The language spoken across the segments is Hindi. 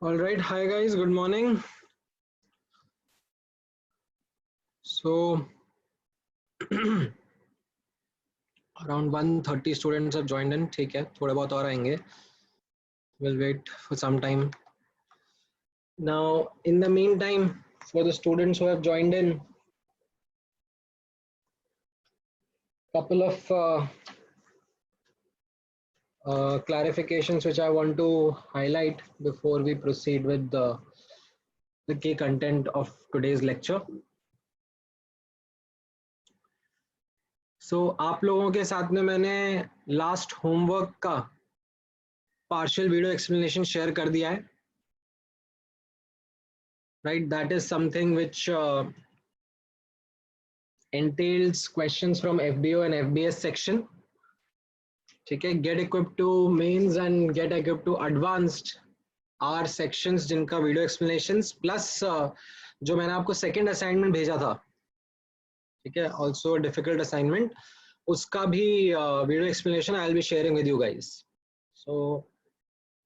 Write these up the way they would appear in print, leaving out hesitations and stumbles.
All right, hi guys, good morning. So around 130 students have joined in. ठीक है, थोड़े बहुत और आएंगे. We'll wait for some time. Now, in the meantime, for the students who have joined in, couple of clarifications which I want to highlight before we proceed with the key content of today's lecture. So आप लोगों के साथ में मैंने लास्ट होमवर्क का पार्शियल वीडियो एक्सप्लेनेशन शेयर कर दिया है. Right, that is something which entails questions from FBO and FBS section. ठीक है, get equipped to mains and get equipped to advanced are sections जिनका वीडियो explanations plus जो मैंने आपको second assignment भेजा था, ठीक है, also a difficult assignment, उसका भी video explanation I'll be sharing with you guys. So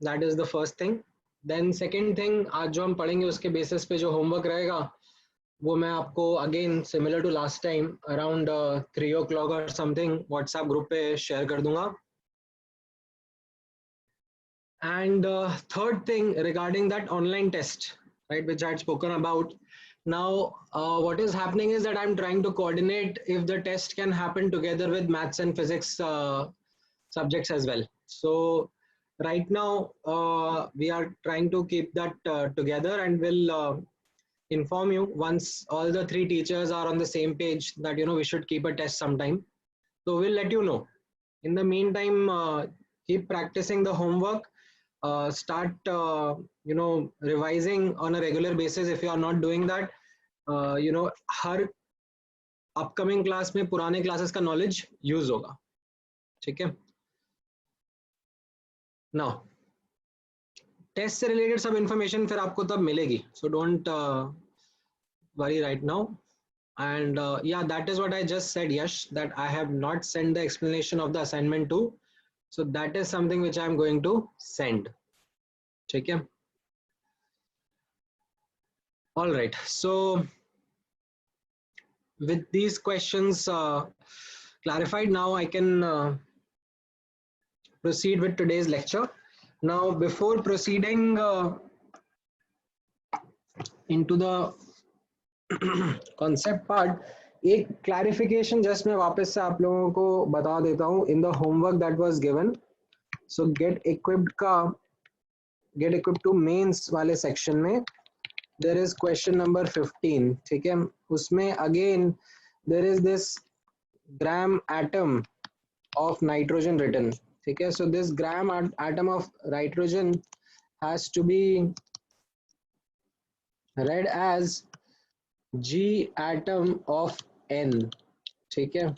that is the first thing. Then second thing, आज जो हम पढ़ेंगे उसके basis पे जो homework रहेगा वो मैं आपको again similar to last time around 3 o'clock और समथिंग व्हाट्सएप ग्रुप पे शेयर कर दूंगा. And third thing regarding that online test, right, which I had spoken about. Now what is happening is that I am trying to coordinate if the test can happen together with maths and physics subjects as well. So right now we are trying to keep that together and we'll inform you once all the three teachers are on the same page that we should keep a test sometime. So we'll let you know. In the meantime, keep practicing the homework. Start revising on a regular basis. If you are not doing that, her upcoming class में पुराने classes का knowledge use होगा. ठीक है. Now टेस्ट से रिलेटेड सब इंफॉर्मेशन फिर आपको तब मिलेगी. So don't worry right now. And yeah, that is what I just said, Yash, that I have not sent the explanation of the assignment to. So that is something which I am going to send. Okay. All right. So with these questions clarified, now I can proceed with today's lecture. Now, before proceeding into the concept part, एक clarification just मैं वापस से आप लोगों को बता देता हूँ. In the homework that was given, so get equipped to mains वाले section में there is question number 15. ठीक है, उसमें again there is this gram atom of nitrogen written. ठीक है, so this gram atom of nitrogen has to be read as G atom of N. ठीक है.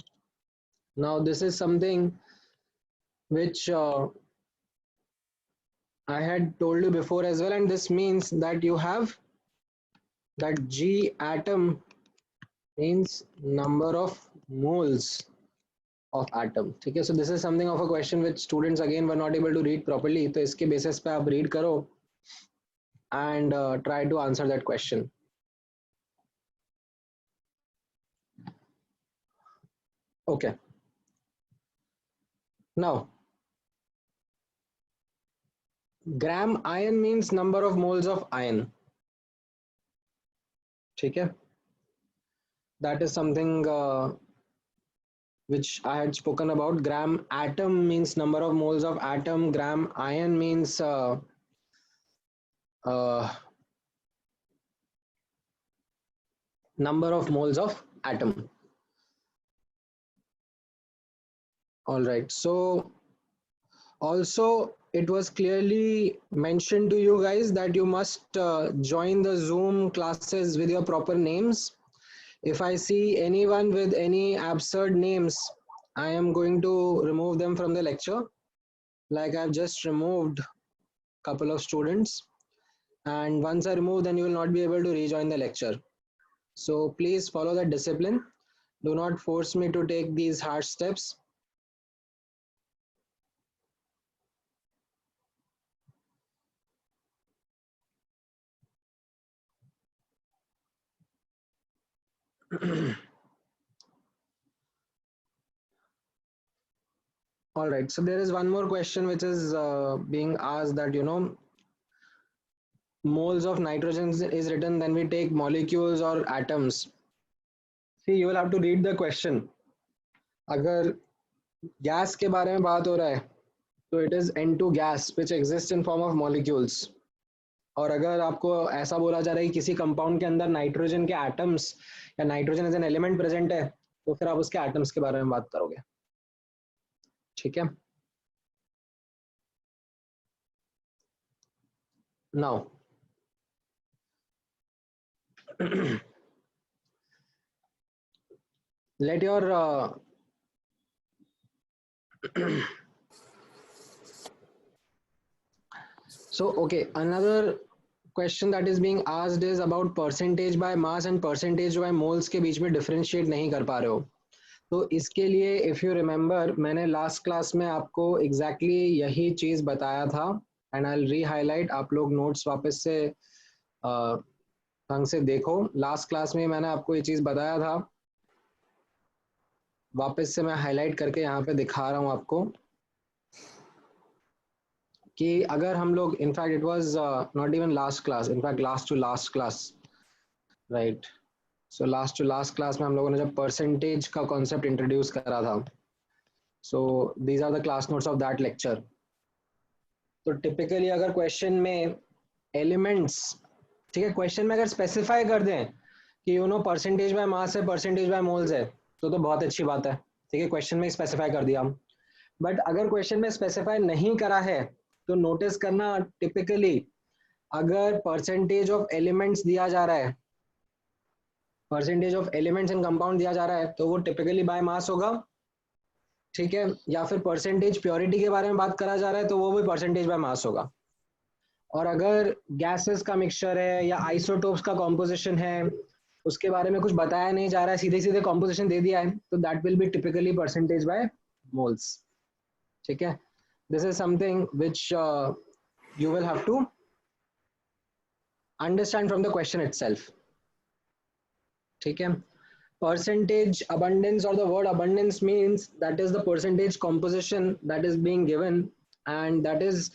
Now this is something which I had told you before as well, and this means that you have that G atom means number of moles of atom. ठीक है, so this is something of a question which students again were not able to read properly. तो इसके basis पे आप read करो and try to answer that question. Okay. Now, gram iron means number of moles of iron. ठीक है, that is something which I had spoken about. Gram atom means number of moles of atom. Gram iron means number of moles of atom. All right, so also it was clearly mentioned to you guys that you must join the Zoom classes with your proper names. If I see anyone with any absurd names, I am going to remove them from the lecture. Like I've just removed a couple of students, and once I remove, then you will not be able to rejoin the lecture. So please follow that discipline. Do not force me to take these harsh steps. All right, so there is one more question which is being asked, that moles of nitrogen is written, then we take molecules or atoms. See, you will have to read the question. अगर गैस के बारे में बात हो रहा है तो it is N2 gas which exist in form of molecules, और अगर आपको ऐसा बोला जा रहा है कि किसी कंपाउंड के अंदर नाइट्रोजन के एटम्स या nitrogen as an element present है, तो फिर आप उसके एटम्स के बारे में बात करोगे। ठीक है, now let your so okay, another question that is being asked is about percentage by mass and percentage by moles के बीच में differentiate नहीं कर पा रहे हो। तो इसके लिए if you remember, मैंने last class में आपको exactly यही चीज़ बताया था, and I'll re-highlight, आप लोग notes वापस से ढंग से देखो। लास्ट क्लास में मैंने आपको ये चीज़ बताया था, वापस से मैं हाईलाइट करके यहाँ पे दिखा रहा हूँ आपको, कि अगर हम लोग, in fact it was not even last class, in fact last to last class, right, so last to last class में हम लोगों ने जब परसेंटेज का कॉन्सेप्ट इंट्रोड्यूस करा था, so these are the class notes of that lecture. तो टिपिकली अगर क्वेश्चन में एलिमेंट्स, ठीक है, क्वेश्चन में अगर स्पेसिफाई कर दें कि परसेंटेज बाय मास है, परसेंटेज बाय मोल्स है, तो बहुत अच्छी बात है। ठीक है, क्वेश्चन में स्पेसिफाई कर दिया हम। बट अगर क्वेश्चन में स्पेसिफाई नहीं करा है तो नोटिस करना, टिपिकली अगर परसेंटेज ऑफ एलिमेंट्स दिया जा रहा है, percentage of elements in compound दिया जा रहा है, तो वो टिपिकली बाय मास होगा। ठीक है, या फिर परसेंटेज प्योरिटी के बारे में बात करा जा रहा है तो वो भी परसेंटेज बाय मास होगा। और अगर गैसेस का मिक्सचर है या आइसोटोप्स का कॉम्पोजिशन है, उसके बारे में कुछ बताया नहीं जा रहा है, सीधे सीधे कॉम्पोजिशन दे दिया है, तो that will be typically percentage by moles. ठीक है, this is something which you will have to understand from the question itself. ठीक है, percentage abundance, or the word abundance means that is the percentage composition that is being given, and that is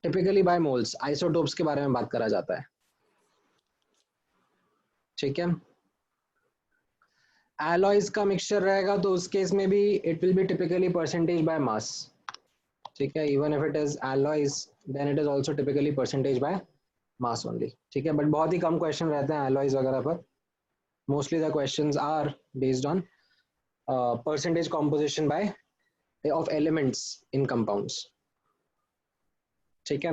typically by moles. isotopes के बारे में बात करा जाता है। ठीक है, alloys का मिक्सचर रहेगा तो उस केस में भी it will be typically percentage by mass। ठीक है, even if it is alloys then it is also typically percentage by mass only। ठीक है, बट बहुत ही कम क्वेश्चन रहते हैं alloys वगैरह पर। Mostly the questions are based on percentage composition by of elements in compounds. ठीक है,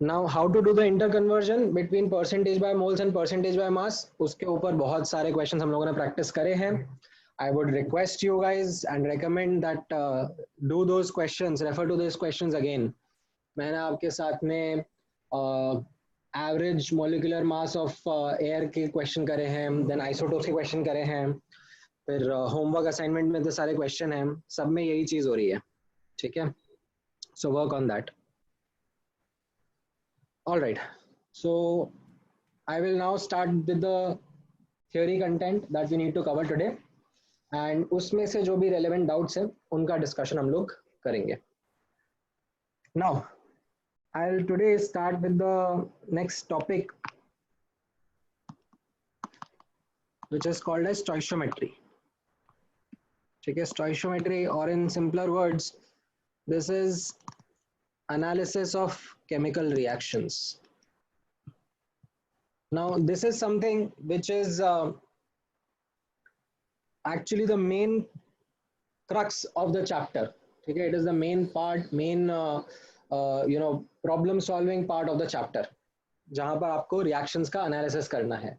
now how to do the inter conversion between percentage by moles and percentage by mass, उसके ऊपर बहुत सारे क्वेश्चंस हम लोगों ने प्रैक्टिस करे हैं। I would request you guys and recommend that do those questions, refer to those questions again. मैंने आपके साथ में average molecular mass of air के क्वेश्चन करे हैं, देन आइसोटोप्स के क्वेश्चन करे हैं, फिर होमवर्क असाइनमेंट में तो सारे क्वेश्चन हैं, सब में यही चीज हो रही है। ठीक है, so work on that. Alright, so I will now start with the theory content that we need to cover today, and उसमें से जो भी रेलेवेंट डाउट्स हैं उनका डिस्कशन हम लोग करेंगे। Now I'll today start with the next topic, which is called as stoichiometry. ठीक है, stoichiometry, or in simpler words, this is analysis of chemical reactions. Now, this is something which is actually the main crux of the chapter. ठीक है, it is the main part, main problem solving part of the chapter, जहां पर आपको रिएक्शंस का एनालिसिस करना है।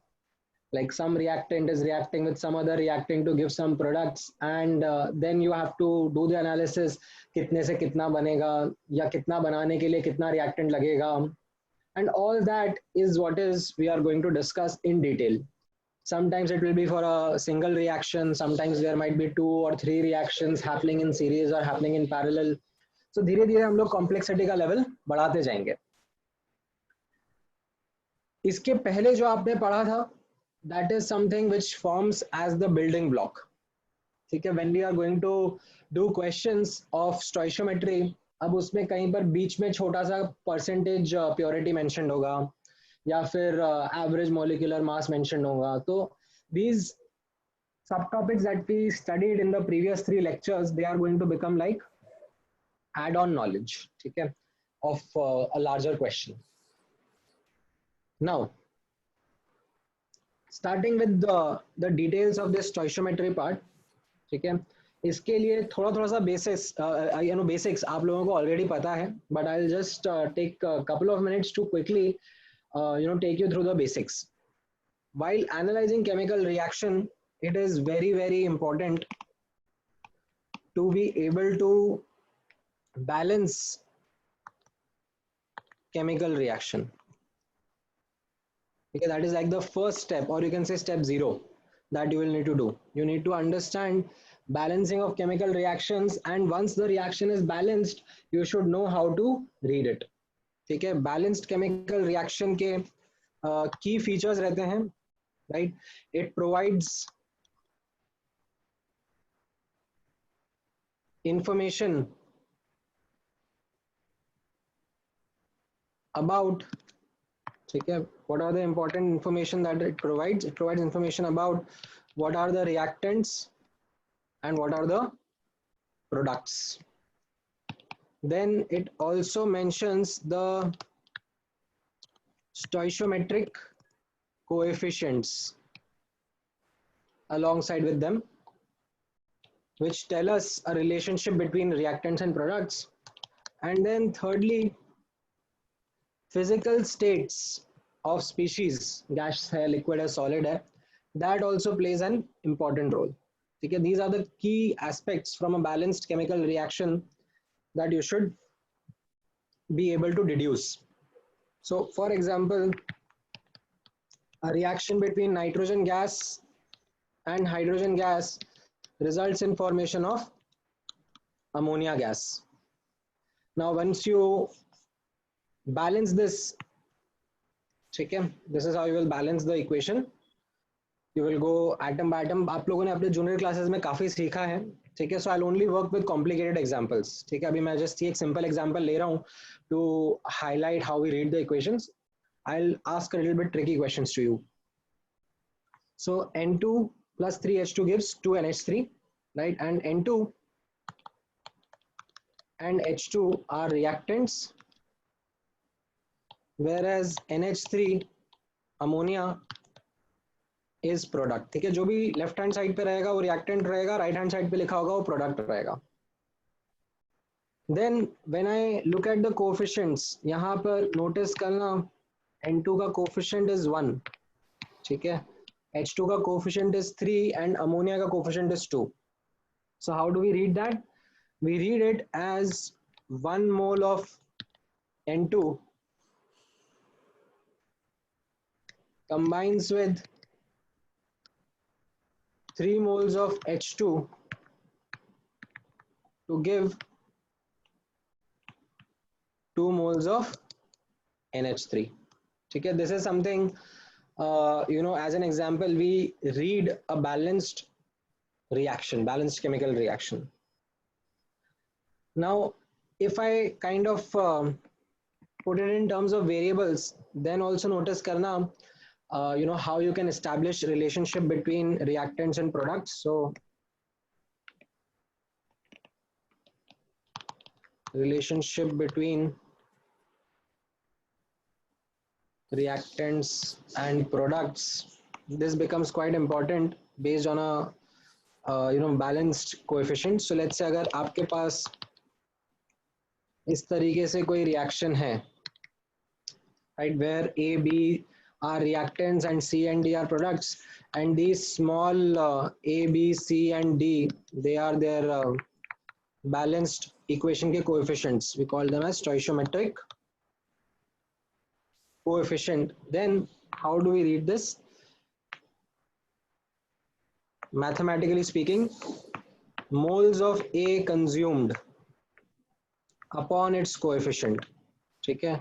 like some reactant is reacting with some other reacting to give some products, and then you have to do the analysis, कितने से कितना बनेगा या कितना बनाने के लिए कितना reactant लगेगा, and all that is what is we are going to discuss in detail. Sometimes it will be for a single reaction, sometimes there might be 2 or 3 reactions happening in series or happening in parallel. So धीरे धीरे हम लोग कॉम्प्लेक्सिटी का लेवल बढ़ाते जाएंगे। इसके पहले जो आपने पढ़ा था that is something which forms as the building block. ठीक है, when we are going to do questions of stoichiometry, अब उसमें कहीं पर बीच में छोटा सा परसेंटेज प्योरिटी मेंशन होगा या फिर एवरेज मॉलिक्यूलर मास मेंशन होगा. तो these subtopics that we studied in the previous 3 lectures, they are going to become like add-on knowledge, ठीक है, of a larger question. Now, starting with the details of this stoichiometry part, ठीक है, इसके लिए थोड़ा थोड़ा सा बेसिक्स बेसिक्स आप लोगों को ऑलरेडी पता है, but I will just take couple of minutes to quickly take you through the basics. While analyzing chemical reaction, it is very very important to be able to balance chemical reaction. Okay, that is like the first step, or you can say step 0 that you will need to do. You need to understand balancing of chemical reactions, and once the reaction is balanced, you should know how to read it. ठीक है, balanced chemical reaction के key features रहते हैं, right? It provides information about, ठीक है, what are the important information that it provides? It provides information about what are the reactants and what are the products. Then it also mentions the stoichiometric coefficients alongside with them, which tell us a relationship between reactants and products. And then thirdly, physical states of species, gas है, liquid है, solid है, that also plays an important role. Okay, these are the key aspects from a balanced chemical reaction that you should be able to deduce. So for example, a reaction between nitrogen gas and hydrogen gas results in formation of ammonia gas. Now once you balance this, ठीक है, this is how you will balance the equation. You will go atom by atom. आप लोगों ने अपने जूनियर क्लासेस में काफी सीखा है, ठीक है. So I'll only work with complicated examples. ठीक है, अभी मैं just एक simple example ले रहा हूँ to highlight how we read the equations. I'll ask a little bit tricky questions to you. So N2 plus 3H2 gives 2NH3, right? And N2 and H2 are reactants, whereas NH3 ammonia is product. ठीक है, जो भी लेफ्ट हैंड साइड पे रहेगा वो रिएक्टेंट रहेगा, राइट हैंड साइड पे लिखा होगा वो प्रोडक्ट रहेगा. Then when I look at the coefficients, यहाँ पर नोटिस करना N2 का coefficient is 1, ठीक है, H2 का coefficient is 3 and ammonia का coefficient is 2. So how do we read that? We read it as 1 mole of N2 combines with 3 moles of H2 to give 2 moles of NH3. ठीक है, this is something as an example we read a balanced reaction, balanced chemical reaction. Now if I kind of put it in terms of variables, then also notice karna how you can establish relationship between reactants and products. So relationship between reactants and products, this becomes quite important based on a balanced coefficient. So let's say अगर आपके पास इस तरीके से कोई reaction है, right, where A, B are reactants and C and D are products, and these small A, B, C and D, they are their balanced equation के coefficients. We call them as stoichiometric coefficient. Then how do we read this? Mathematically speaking, moles of A consumed upon its coefficient, ठीक है,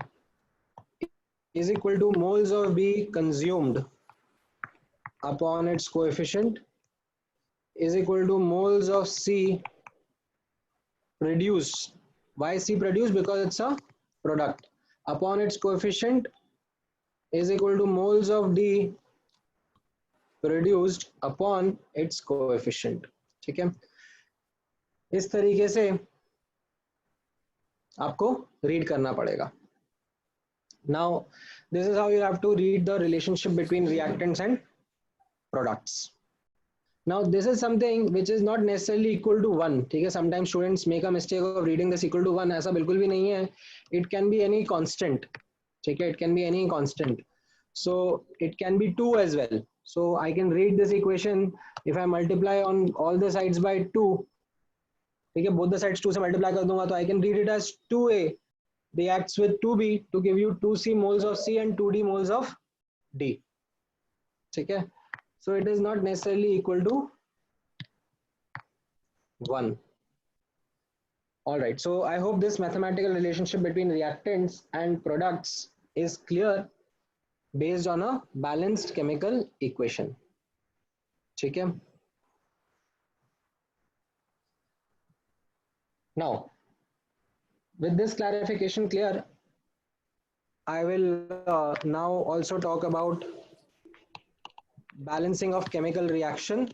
is equal to moles of B consumed upon its coefficient is equal to moles of C produced. Why C produced? Because it's a product. Upon its coefficient is equal to moles of D produced upon its coefficient. ठीक है, इस तरीके से आपको रीड करना पड़ेगा. Now this is how you have to read the relationship between reactants and products. Now this is something which is not necessarily equal to 1. ठीक है, sometimes students make a mistake of reading this equal to 1. ऐसा बिल्कुल भी नहीं है. It can be any constant. ठीक है, it can be any constant. So it can be 2 as well. So I can read this equation if I multiply on all the sides by 2. ठीक है, both the sides 2 से multiply कर दूंगा तो I can read it as 2a reacts with 2b to give you 2c moles of C and 2d moles of D. ठीक है, so it is not necessarily equal to 1. All right, so I hope this mathematical relationship between reactants and products is clear based on a balanced chemical equation. ठीक है. Now with this clarification clear, I will now also talk about balancing of chemical reaction,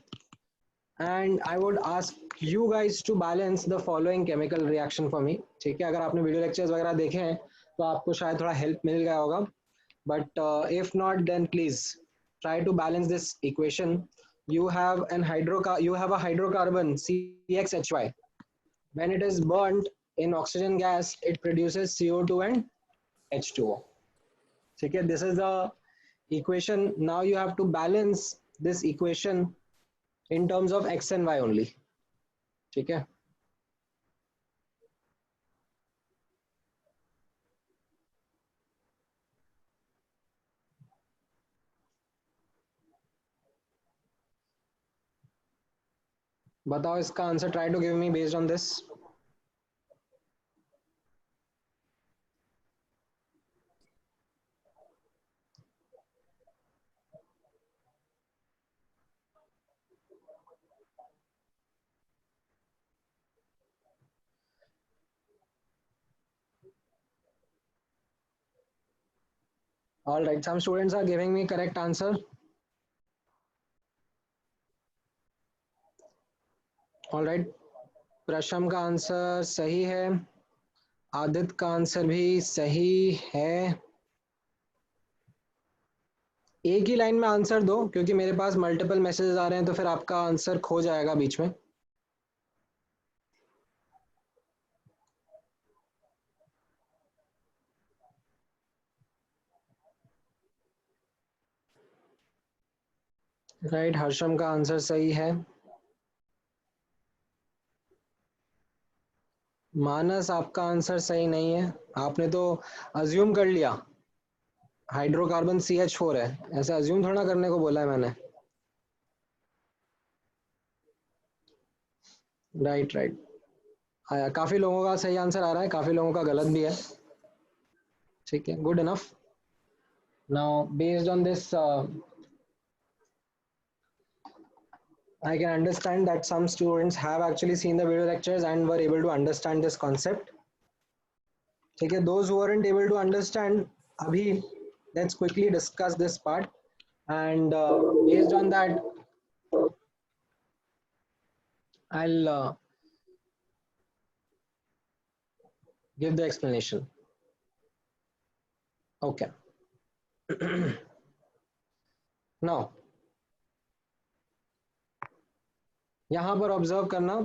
and I would ask you guys to balance the following chemical reaction for me. ठीक है, अगर आपने वीडियो लेक्चर्स वगैरह देखे हैं तो आपको शायद थोड़ा हेल्प मिल गया होगा, but if not then please try to balance this equation. You have a hydrocarbon CXHY. When it is burnt in oxygen gas, it produces CO2 and H2O. ठीक है, this is the equation. Now you have to balance this equation in terms of x and y only. ठीक है, बताओ इसका answer. Try to give me based on this. All right, some students are giving me correct answer. All right, Prasham का आंसर सही है, आदित्य का आंसर भी सही है. एक ही लाइन में आंसर दो क्योंकि मेरे पास मल्टीपल मैसेजेस आ रहे हैं तो फिर आपका आंसर खो जाएगा बीच में. राइट, हर्षम का आंसर सही है. मानस आपका आंसर सही नहीं है, आपने तो अज्यूम कर लिया हाइड्रोकार्बन CH4 है. ऐसे अज्यूम थोड़ा करने को बोला है मैंने. राइट राइट, आया. काफी लोगों का सही आंसर आ रहा है, काफी लोगों का गलत भी है. ठीक है, good enough. Now based on this I can understand that some students have actually seen the video lectures and were able to understand this concept. ठीक है, those who weren't able to understand, अभी let's quickly discuss this part, and based on that I'll give the explanation. Okay. Now यहाँ पर ऑब्जर्व करना,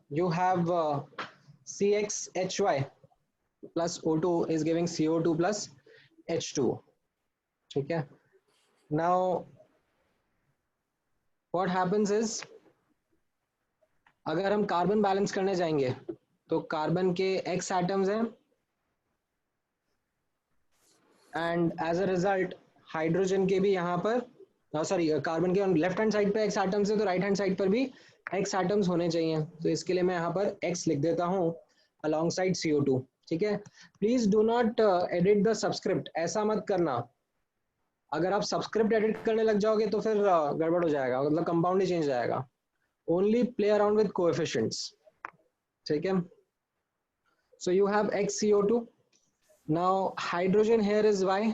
you have CXHY plus O2 is giving CO2 plus H2O. ठीक है, now what happens is अगर हम कार्बन बैलेंस करने जाएंगे तो कार्बन के X एटम्स हैं and as a result hydrogen के भी यहाँ पर, सॉरी कार्बन के लेफ्ट हैंड साइड पे X एटम्स है तो राइट हैंड साइड पर भी X एटम्स होने चाहिए. तो इसके लिए मैं यहाँ पर X लिख देता हूँ alongside CO2. ठीक है, please do not edit the subscript. ऐसा मत करना अगर आप सब्सक्रिप्ट एडिट करने लग जाओगे तो फिर गड़बड़ हो जाएगा, मतलब कंपाउंड ही चेंज जाएगा. Only play around with coefficients. ठीक है. So you have XCO2. Now hydrogen here is Y.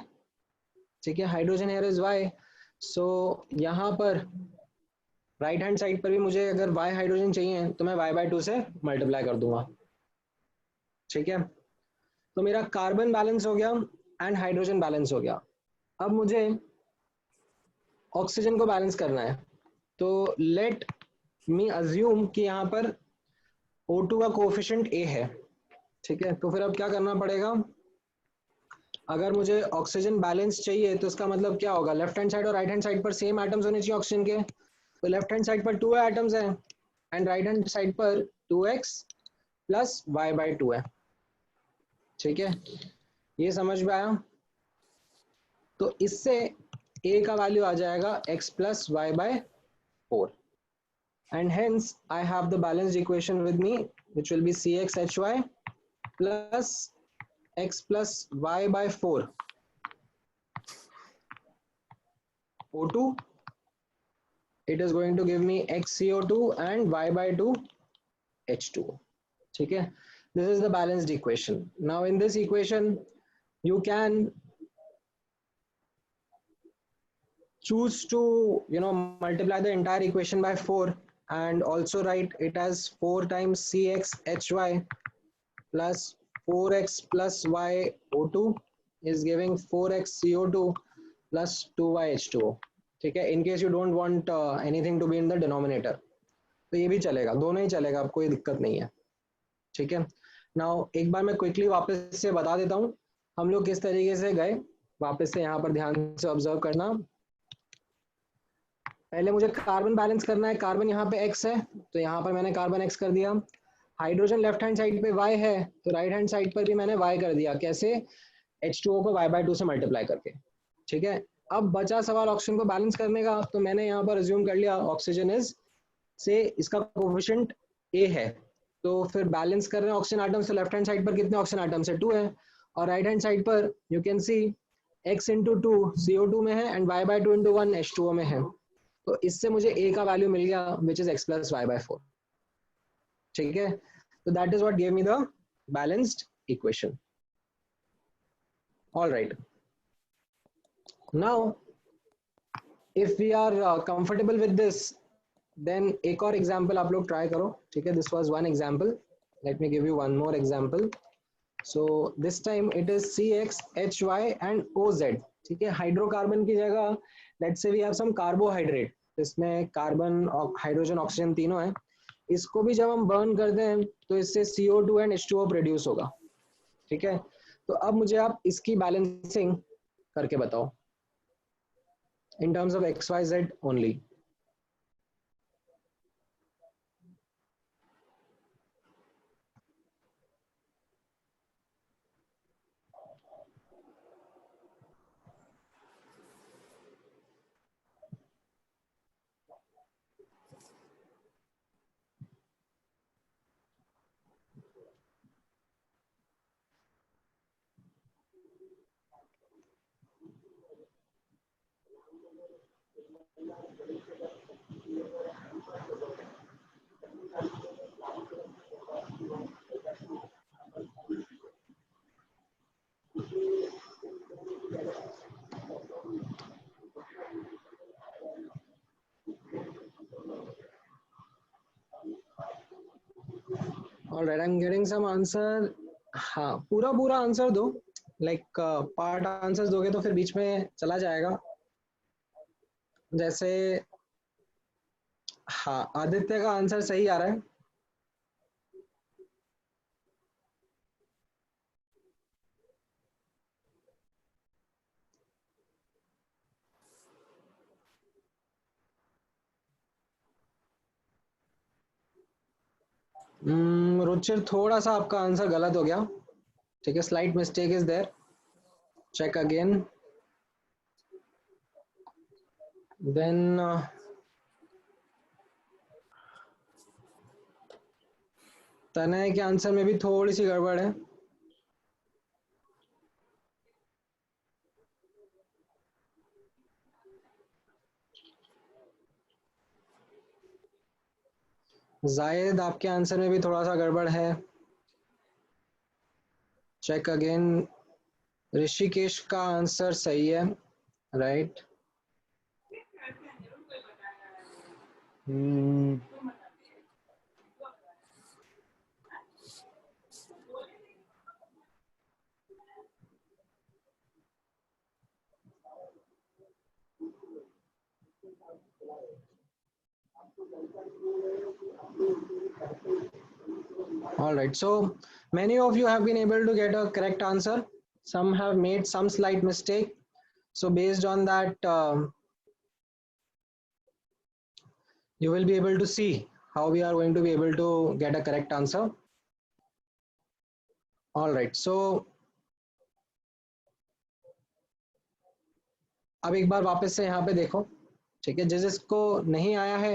ठीक है, हाइड्रोजन हेयर इज Y. सो यहाँ पर राइट हैंड साइड पर भी मुझे अगर Y हाइड्रोजन चाहिए तो मैं Y/2 से मल्टीप्लाई कर दूंगा. ठीक है. तो मेरा कार्बन बैलेंस हो गया एंड हाइड्रोजन बैलेंस हो गया. अब मुझे ऑक्सीजन को बैलेंस करना है. तो लेट मी अज्यूम कि यहाँ पर O2 का कोफिशिएंट A है. ठीक है. तो फिर अब क्या करना पड़ेगा, अगर मुझे ऑक्सीजन बैलेंस चाहिए तो इसका मतलब क्या होगा, लेफ्ट हैंड साइड और राइट हैंड साइड पर सेम एटम्स होने चाहिए ऑक्सीजन के. तो लेफ्ट हैंड साइड पर 2 एटम्स हैं एंड राइट हैंड साइड पर 2x प्लस Y/2 है. ठीक है, ये समझ में आया. तो इससे A का वैल्यू आ जाएगा x plus Y/4 and hence I have the balanced equation with me which will be CxHy plus x plus Y/4 O2. It is going to give me XCO2 and Y/2 H2O. ठीक है, this is the balanced equation. Now in this equation you can choose to multiply the entire equation by 4 and also write it as 4 times CxHy plus 4x plus y O2 is giving 4x CO2 plus 2y H2O. ठीक है, in case you don't want anything to be in the denominator, तो ये भी चलेगा, दोनों ही चलेगा, अब कोई दिक्कत नहीं है. ठीक है. नाउ एक बार मैं क्विकली वापस से बता देता हूँ हम लोग किस तरीके से गए. वापस से यहाँ पर ध्यान से ऑब्जर्व करना. पहले मुझे कार्बन बैलेंस करना है. कार्बन यहाँ पे x है तो यहाँ पर मैंने कार्बन x कर दिया. हाइड्रोजन लेफ्ट हैंड साइड पे y है तो राइट हैंड साइड पर भी मैंने y कर दिया. कैसे, H2O को Y/2 से मल्टीप्लाई करके. ठीक है. अब बचा सवाल ऑक्सीजन को बैलेंस करने का. तो मैंने यहाँ पर अज्यूम कर लिया ऑक्सीजन इज से इसका कोफिशिएंट A है. तो फिर बैलेंस कर रहे हैं ऑक्सीजन आइटम्स. तो लेफ्ट हैंड साइड पर कितने ऑक्सीजन आइटम्स है, 2 है. और राइट हैंड साइड पर you can C x into 2 CO2 में है एंड Y/2 इंटू 1 H2O में है. तो इससे मुझे A का वैल्यू मिल गया which is x plus Y/4. ठीक है. तो that is what give me the balanced equation. All right. Now if we are comfortable with this then एक और एग्जांपल आप लोग ट्राई करो. ठीक है, this was one example. Let me give you one more example. So this time it is CxHy and OZ. ठीक है, हाइड्रोकार्बन की जगह let's say we have some carbohydrate. इसमें कार्बन हाइड्रोजन ऑक्सीजन तीनों है. इसको भी जब हम बर्न करते हैं तो इससे CO2 एंड H2O प्रोड्यूस होगा. ठीक है. तो अब मुझे आप इसकी बैलेंसिंग करके बताओ in terms of XYZ only. Alright, I am getting some answer. हाँ, पूरा पूरा आंसर दो. लाइक पार्ट आंसर्स दोगे तो फिर बीच में चला जाएगा. जैसे हाँ, आदित्य का आंसर सही आ रहा है. रुचिर, थोड़ा सा आपका आंसर गलत हो गया. ठीक है, slight mistake is there. Check again. Then Tanay के आंसर में भी थोड़ी सी गड़बड़ है. जायद, आपके आंसर में भी थोड़ा सा गड़बड़ है. Check again. ऋषिकेश का आंसर सही है, right. All right, so many of you have been able to get a correct answer. Some have made some slight mistake. So based on that, you will be able to see how we are going to be able to get a correct answer. All right, so अब एक बार वापस से यहाँ पे देखो, ठीक है. जिसको नहीं आया है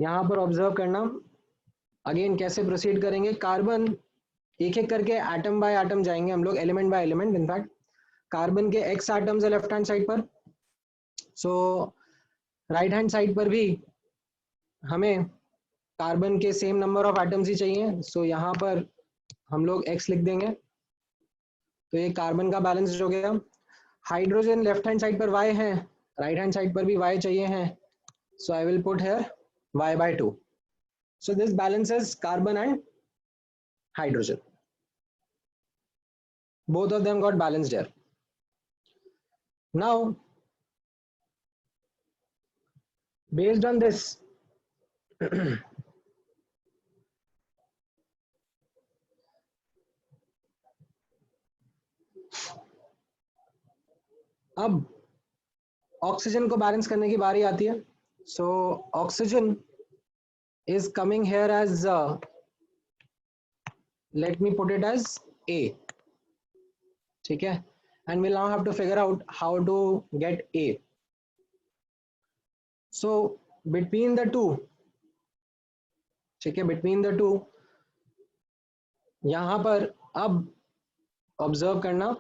यहाँ पर ऑब्जर्व करना. अगेन कैसे प्रोसीड करेंगे, कार्बन एक एक करके एटम बाय एटम जाएंगे हम लोग, element by element. In fact carbon के x एटम्स है लेफ्ट हैंड साइड पर. सो राइट हैंड साइड पर भी हमें कार्बन के सेम नंबर ऑफ एटम्स ही चाहिए. सो यहाँ पर हम लोग x लिख देंगे, तो ये कार्बन का बैलेंस हो गया. हाइड्रोजन लेफ्ट हैंड साइड पर y है, राइट हैंड साइड पर भी y चाहिए है. So I will put here y by 2. So this balances carbon and hydrogen. Both of them got balanced here. Now, based on this, अब ऑक्सीजन को बैलेंस करने की बारी आती है. So oxygen is coming here as let me put it as A. ठीक है, and we'll now have to figure out how to get A. So between the two, ठीक है, between the two, यहाँ पर अब ऑब्जर्व करना,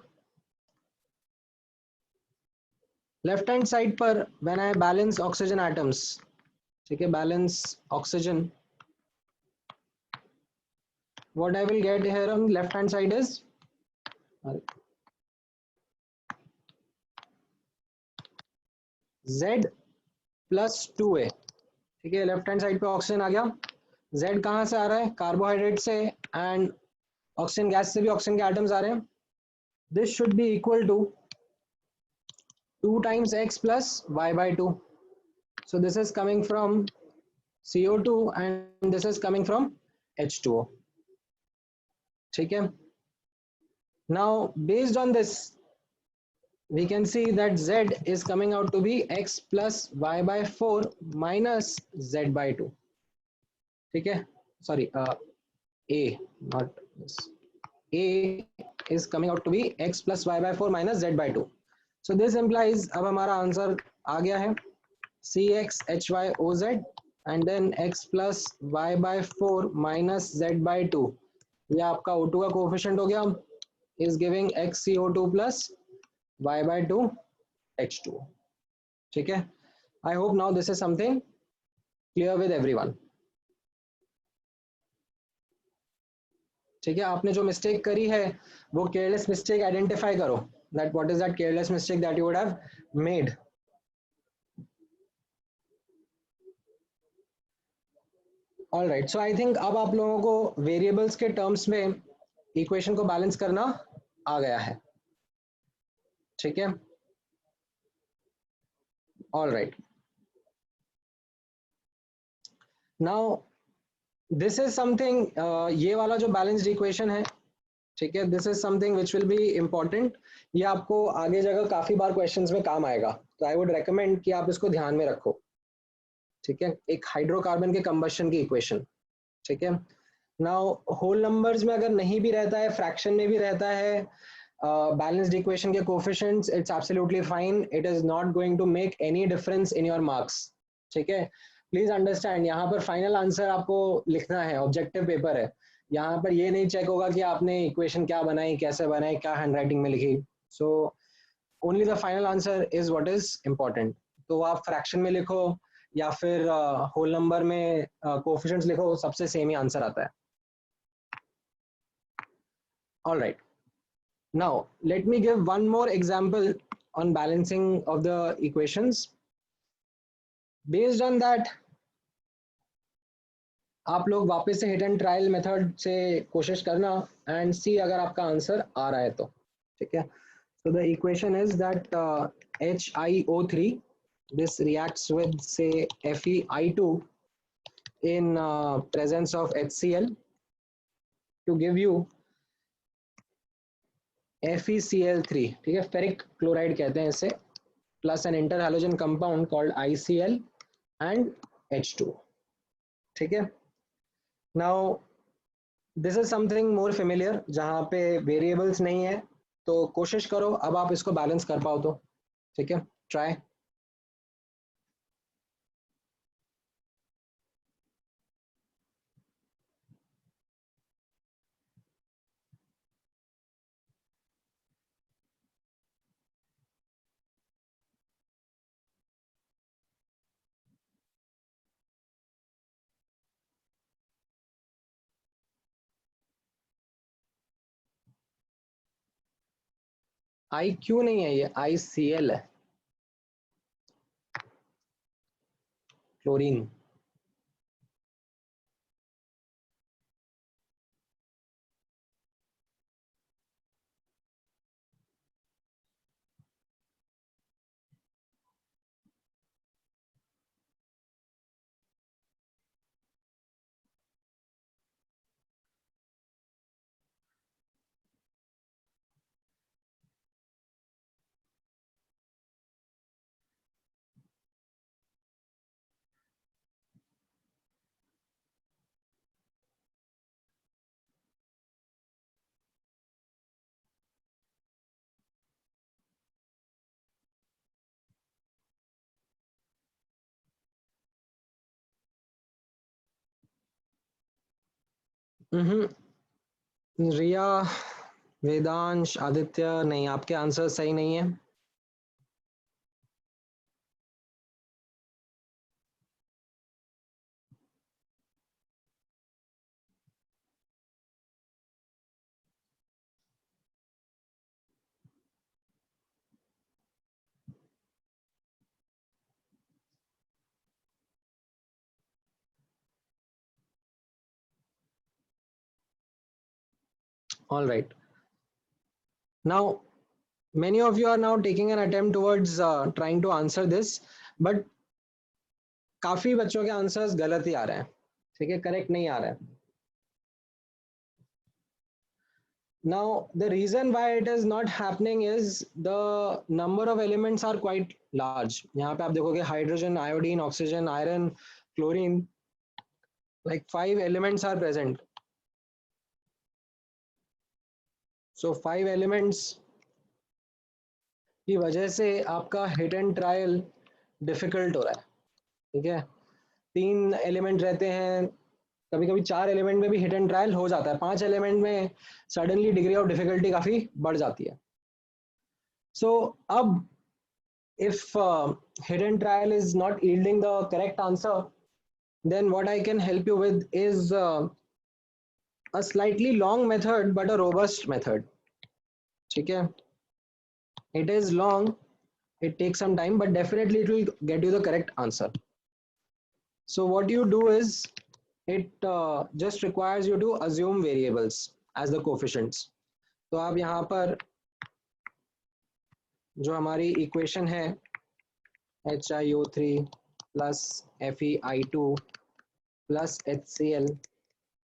लेफ्ट हैंड साइड पर when I balance oxygen atoms, ठीक है, balance oxygen, what I will get here on left hand side is Z plus 2A. ठीक है, लेफ्ट हैंड साइड पे ऑक्सीजन आ गया. Z कहाँ से आ रहा है, कार्बोहाइड्रेट से, एंड ऑक्सीजन गैस से भी ऑक्सीजन के एटम्स आ रहे हैं. This should be equal to 2 times x plus y by 2. So this is coming from CO2 and this is coming from H2O. ठीक है. Now based on this, we can see that Z is coming out to be x plus y by 4 minus Z by 2. ठीक है, sorry, A, not this. A is coming out to be x plus y by 4 minus Z by 2. So this implies, अब हमारा आंसर आ गया है CxHyOZ and then x plus y by 4 minus Z by 2. ये आपका O2 का कोफिशिएंट हो गया, is giving XCO2 plus y by 2 H2O. ठीक है, I hope now this is something clear with everyone. ठीक है, आपने जो मिस्टेक करी है वो केयरलेस मिस्टेक आइडेंटिफाई करो, that what is that careless mistake that you would have made. All right, so I think अब आप लोगों को वेरिएबल्स के टर्म्स में इक्वेशन को बैलेंस करना आ गया है. ठीक है, all right. Now this is something, ये वाला जो बैलेंस्ड इक्वेशन है, ठीक है, this is something which will be important. ये आपको आगे जगह काफी बार क्वेश्चंस में काम आएगा, तो आई वुड रेकमेंड कि आप इसको ध्यान में रखो. ठीक है, एक हाइड्रोकार्बन के कंबशन की इक्वेशन. ठीक है, नाउ होल नंबर्स में अगर नहीं भी रहता है, फ्रैक्शन में भी रहता है, बैलेंस्ड इक्वेशन के coefficients, it's absolutely fine. It is not going to make any difference in your marks. ठीक है, प्लीज अंडरस्टैंड, यहाँ पर फाइनल आंसर आपको लिखना है, ऑब्जेक्टिव पेपर है. यहाँ पर ये नहीं चेक होगा कि आपने इक्वेशन क्या बनाई, कैसे बनाई, क्या हैंडराइटिंग में लिखी. So only the final answer is what is important. तो आप फ्रैक्शन में लिखो या फिर होल नंबर में कोफिशिएंट्स लिखो, सबसे सेम ही आंसर आता है. All right, now let me give one more example on balancing of the equations. Based on that, आप लोग वापस से हिट एंड ट्रायल मेथड से कोशिश करना एंड सी अगर आपका आंसर आ रहा है तो. ठीक है. So the equation is that HiO3, this reacts with say FeI2 in presence of HCl to give you FeCl3. ठीक है, फेरिक क्लोराइड कहते हैं इसे, plus an inter halogen compound called ICl and H2. ठीक है. Now this is something more familiar जहाँ पे वेरिएबल्स नहीं है, तो कोशिश करो अब आप इसको बैलेंस कर पाओ तो. ठीक है, ट्राई. आई क्यू नहीं है, ये ICl है, क्लोरीन. रिया, वेदांश, आदित्य, नहीं, आपके आंसर सही नहीं है. All right. Now, many of you are now taking an attempt towards trying to answer this, but काफी बच्चों के आंसर्स गलत ही आ रहे हैं. ठीक है, करेक्ट नहीं आ रहा है. Now, the reason why it is not happening is the number of elements are quite large. यहाँ पे आप देखोगे hydrogen, iodine, oxygen, iron, chlorine, like 5 elements are present. So 5 elements की वजह से आपका हिट एंड ट्रायल डिफिकल्ट हो रहा है. ठीक है, 3 एलिमेंट रहते हैं, कभी कभी 4 एलिमेंट में भी हिट एंड ट्रायल हो जाता है, 5 एलिमेंट में सडनली डिग्री ऑफ डिफिकल्टी काफी बढ़ जाती है. सो अब if hit and trial is not yielding the correct answer, then what I can help you with is a slightly long method but a robust method. ठीक है, it is long, it takes some time, but definitely it will get you the correct answer. So what you do is it just requires you to assume variables as the coefficients. तो आप यहाँ पर जो हमारी इक्वेशन है HiO3 plus FeI2 plus HCl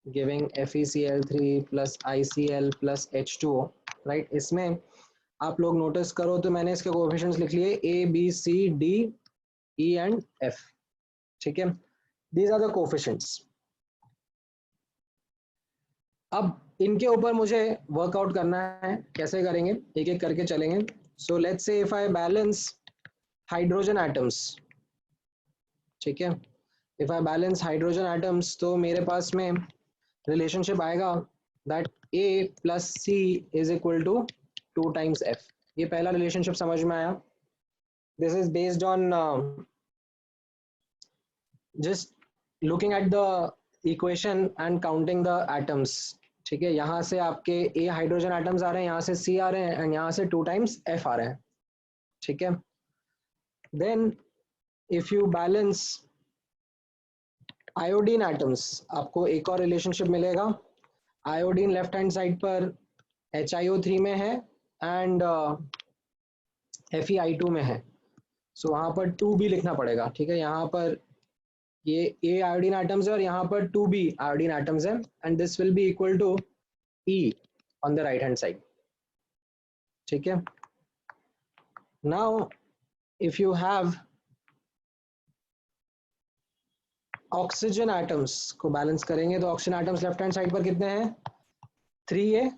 giving FeCl3 plus ICl plus H2O, right? इसमें आप लोग नोटिस करो तो मैंने इसके कोएफिशिएंट्स लिख लिए A, B, C, D, E and F. ठीक है, these are the coefficients. अब इनके ऊपर मुझे वर्कआउट करना है, कैसे करेंगे एक एक करके चलेंगे. So let's say if I balance hydrogen atoms, ठीक है, if I balance hydrogen atoms तो मेरे पास में रिलेशनशिप आएगा that A plus C is equal to 2 times F. ये पहला रिलेशनशिप समझ में आया. This is based on just looking at the equation and counting the atoms. ठीक है, यहाँ से आपके ए हाइड्रोजन एटम्स आ रहे हैं, यहाँ से सी आ रहे हैं एंड यहाँ से 2 टाइम्स एफ आ रहे हैं. ठीक है, then if you balance iodine atoms, आपको एक और रिलेशनशिप मिलेगा. आयोडीन लेफ्ट हैंड साइड पर HiO3 में है एंड FeI2 में है. सो वहां पर 2b लिखना पड़ेगा. ठीक है, यहाँ पर ये A आयोडीन एटम्स है और यहाँ पर 2b आयोडीन एटम्स है and this will be equal to E on the right hand side. ठीक है, now if you have oxygen atoms को बैलेंस करेंगे तो oxygen atoms left hand side पर कितने हैं 3a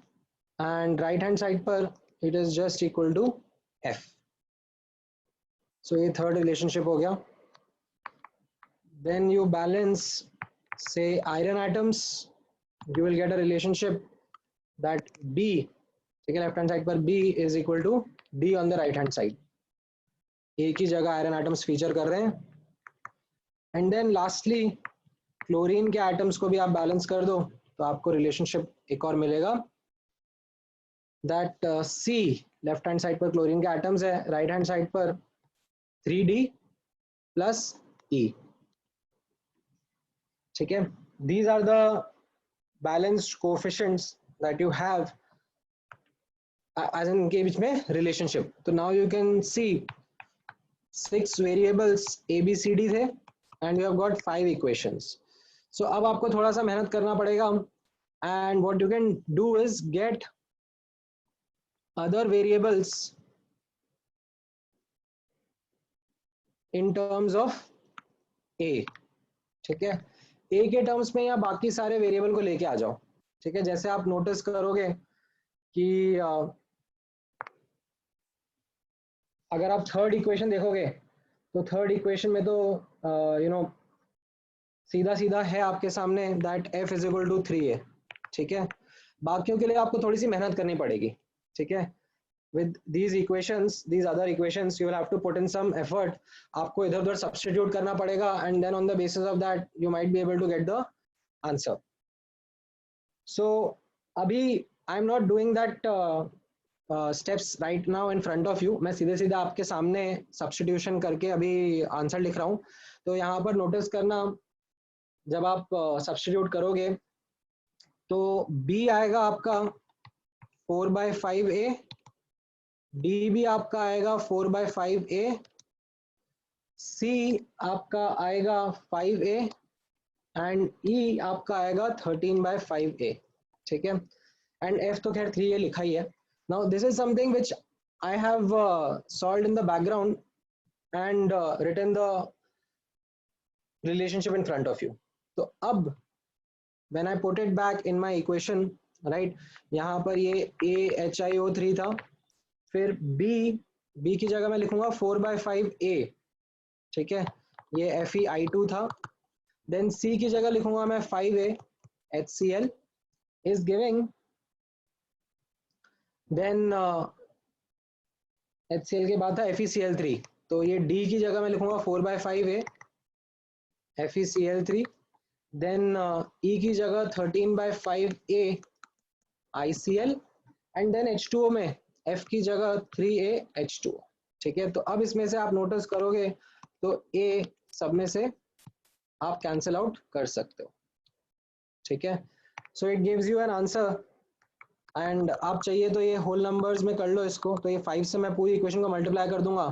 and right hand side पर it is just equal to F. So ये थर्ड रिलेशनशिप हो गया. Then you balance say iron atoms, you will get a relationship that B, ठीक है, लेफ्ट हैंड साइड पर B is equal to D on the right hand side. एक ही जगह आयरन एटम्स फीचर कर रहे हैं. एंड देन लास्टली क्लोरीन के एटम्स को भी आप बैलेंस कर दो तो आपको रिलेशनशिप एक और मिलेगा that C left hand side पर क्लोरीन के एटम्स है, राइट हैंड साइड पर 3D प्लस E. ठीक है, these are the balanced coefficients that you have as in इनके बीच में relationship. तो now you can see 6 variables A B C D थे and you have got 5 equations. So अब आपको थोड़ा सा मेहनत करना पड़ेगा and what you can do is get other variables in terms of A. ठीक है, ए के टर्म्स में या बाकी सारे वेरिएबल को लेके आ जाओ. ठीक है, जैसे आप नोटिस करोगे कि अगर आप थर्ड इक्वेशन देखोगे तो थर्ड इक्वेशन में तो यू नो सीधा सीधा है आपके सामने that F is equal to 3a. ठीक है, बाकियों के लिए आपको थोड़ी सी मेहनत करनी पड़ेगी. ठीक है, with these equations, these other equations, you will have to put in some effort. आपको इधर उधर substitute करना पड़ेगा and then on the basis of that you might be able to get the answer. So अभी I'm not doing that steps right now in front of you. मैं सीधे सीधे आपके सामने substitution करके अभी आंसर लिख रहा हूँ. तो यहाँ पर नोटिस करना जब आप substitute करोगे तो B आएगा आपका 4/5a, D भी आपका आएगा 4/5a, C आपका आएगा 5a एंड E आपका आएगा 13/5a. ठीक है, एंड F तो खैर 3a लिखा ही है. Now this is something which I have solved in the background and written the relationship in front of you. तो अब when I put it back in my equation, right, यहाँ पर ये AHIO3 था, फिर B की जगह मैं लिखूंगा 4/5a. ठीक है, ये FeI2 था. देन C की जगह लिखूंगा मैं 5a HCl is giving, then HCl के बाद था FeCl3. तो ये D की जगह मैं लिखूंगा 4/5a FeCl3. देन E की जगह 13/5a ICl and then H2O में F की जगह 3a H2O. ठीक है, तो अब इसमें से आप नोटिस करोगे तो A सब में से आप कैंसिल आउट कर सकते हो. ठीक है, so it gives you an answer and आप चाहिए तो ये होल नंबर्स में कर लो इसको. तो ये 5 से मैं पूरी इक्वेशन को मल्टीप्लाई कर दूंगा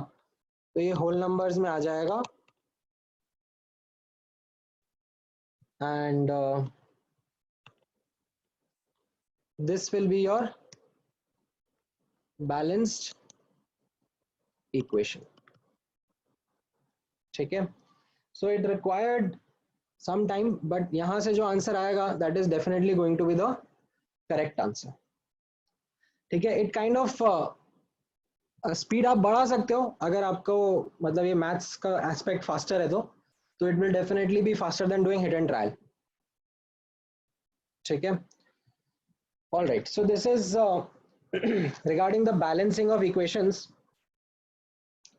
तो ये होल नंबर्स में आ जाएगा and this will be your balanced equation. ठीक है, so it required some time but यहां से जो आंसर आएगा that is definitely going to be the correct answer. ठीक है, इट काइंड ऑफ स्पीड आप बढ़ा सकते हो अगर आपको मतलब ये मैथ्स का एस्पेक्ट फास्टर है तो it will definitely be faster than doing hit and trial. ठीक है, all right, so this is regarding the balancing of equations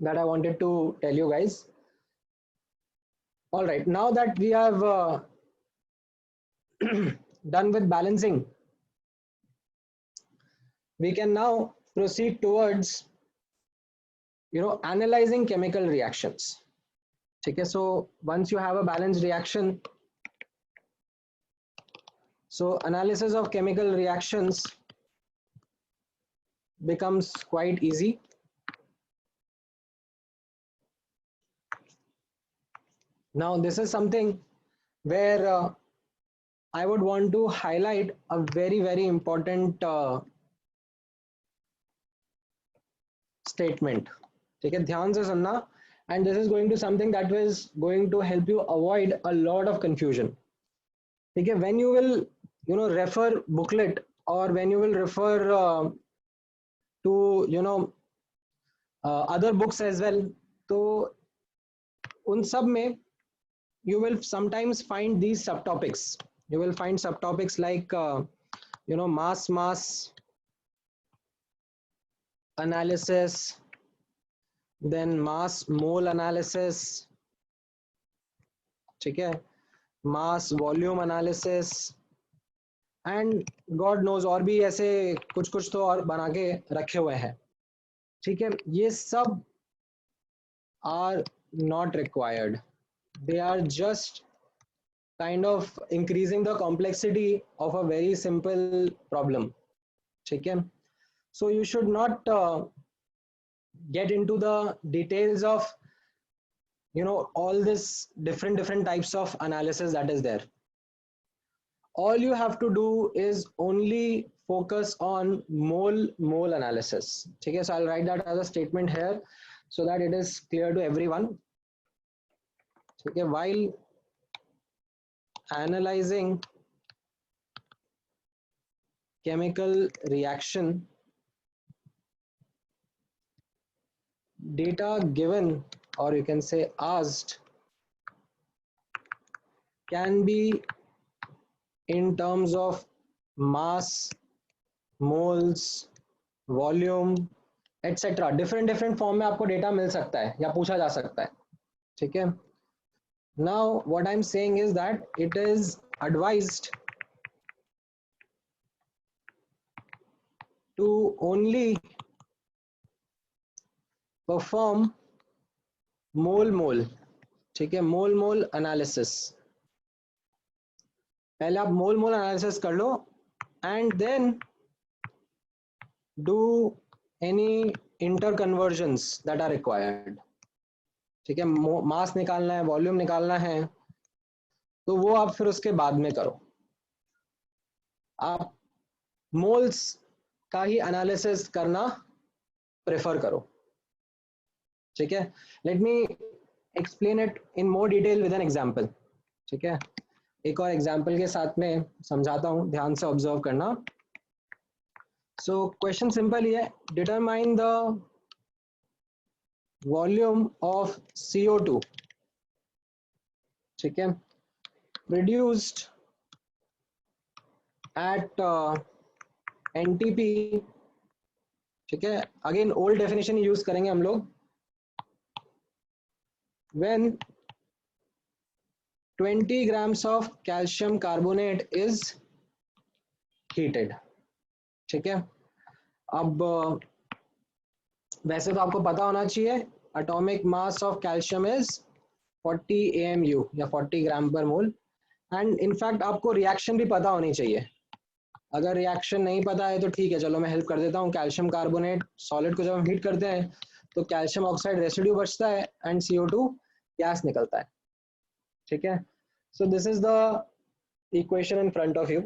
that I wanted to tell you guys. All right, now that we have done with balancing, we can now proceed towards analyzing chemical reactions. Okay, so once you have a balanced reaction, so analysis of chemical reactions becomes quite easy. Now this is something where I would want to highlight a very important statement. ठीक है, ध्यान से सुनना, and this is going to something that is going to help you avoid a lot of confusion. ठीक है, when you will refer booklet or when you will refer to other books as well, तो उन सब में you will sometimes find these subtopics. You will find subtopics like mass analysis, then mass mole analysis, ठीक है, mass volume analysis, and God knows और भी ऐसे कुछ तो और बना के रखे हुए हैं. ठीक है, ये सब are not required. They are just kind of increasing the complexity of a very simple problem. ठीक है, so you should not get into the details of all this different types of analysis that is there. All you have to do is only focus on mole analysis. Okay, so I'll write that as a statement here so that it is clear to everyone. Okay, while analyzing chemical reaction, data given, or you can say asked, can be in terms of mass, moles, volume, etc. different form में आपको data मिल सकता है या पूछा जा सकता है. ठीक है, now what I'm saying is that it is advised to only perform mole, ठीक है, mole analysis. पहले आप mole analysis कर लो and then do any interconversions that are required. ठीक है, मास निकालना है, वॉल्यूम निकालना है, तो वो आप फिर उसके बाद में करो. आप मोल्स का ही एनालिसिस करना प्रेफर करो. ठीक है, let me explain it in more detail with an example. ठीक है, एक और एग्जांपल के साथ में समझाता हूं, ध्यान से ऑब्जर्व करना. सो क्वेश्चन सिंपल ही है, determine the volume of CO2, ठीक है, produced at NTP. ठीक है, अगेन ओल्ड डेफिनेशन यूज करेंगे हम लोग. when 20 grams of calcium carbonate is heated. ठीक है, अब वैसे तो आपको पता होना चाहिए atomic mass of calcium is 40 AMU या 40 ग्राम पर मोल. एंड इनफैक्ट आपको रिएक्शन भी पता होनी चाहिए. अगर रिएक्शन नहीं पता है तो ठीक है, चलो मैं हेल्प कर देता हूँ. कैल्शियम कार्बोनेट सॉलिड को जब हम हीट करते हैं तो कैल्शियम ऑक्साइड रेसिड्यू बचता है एंड CO2 गैस निकलता है. ठीक है, so this is the equation in front of you.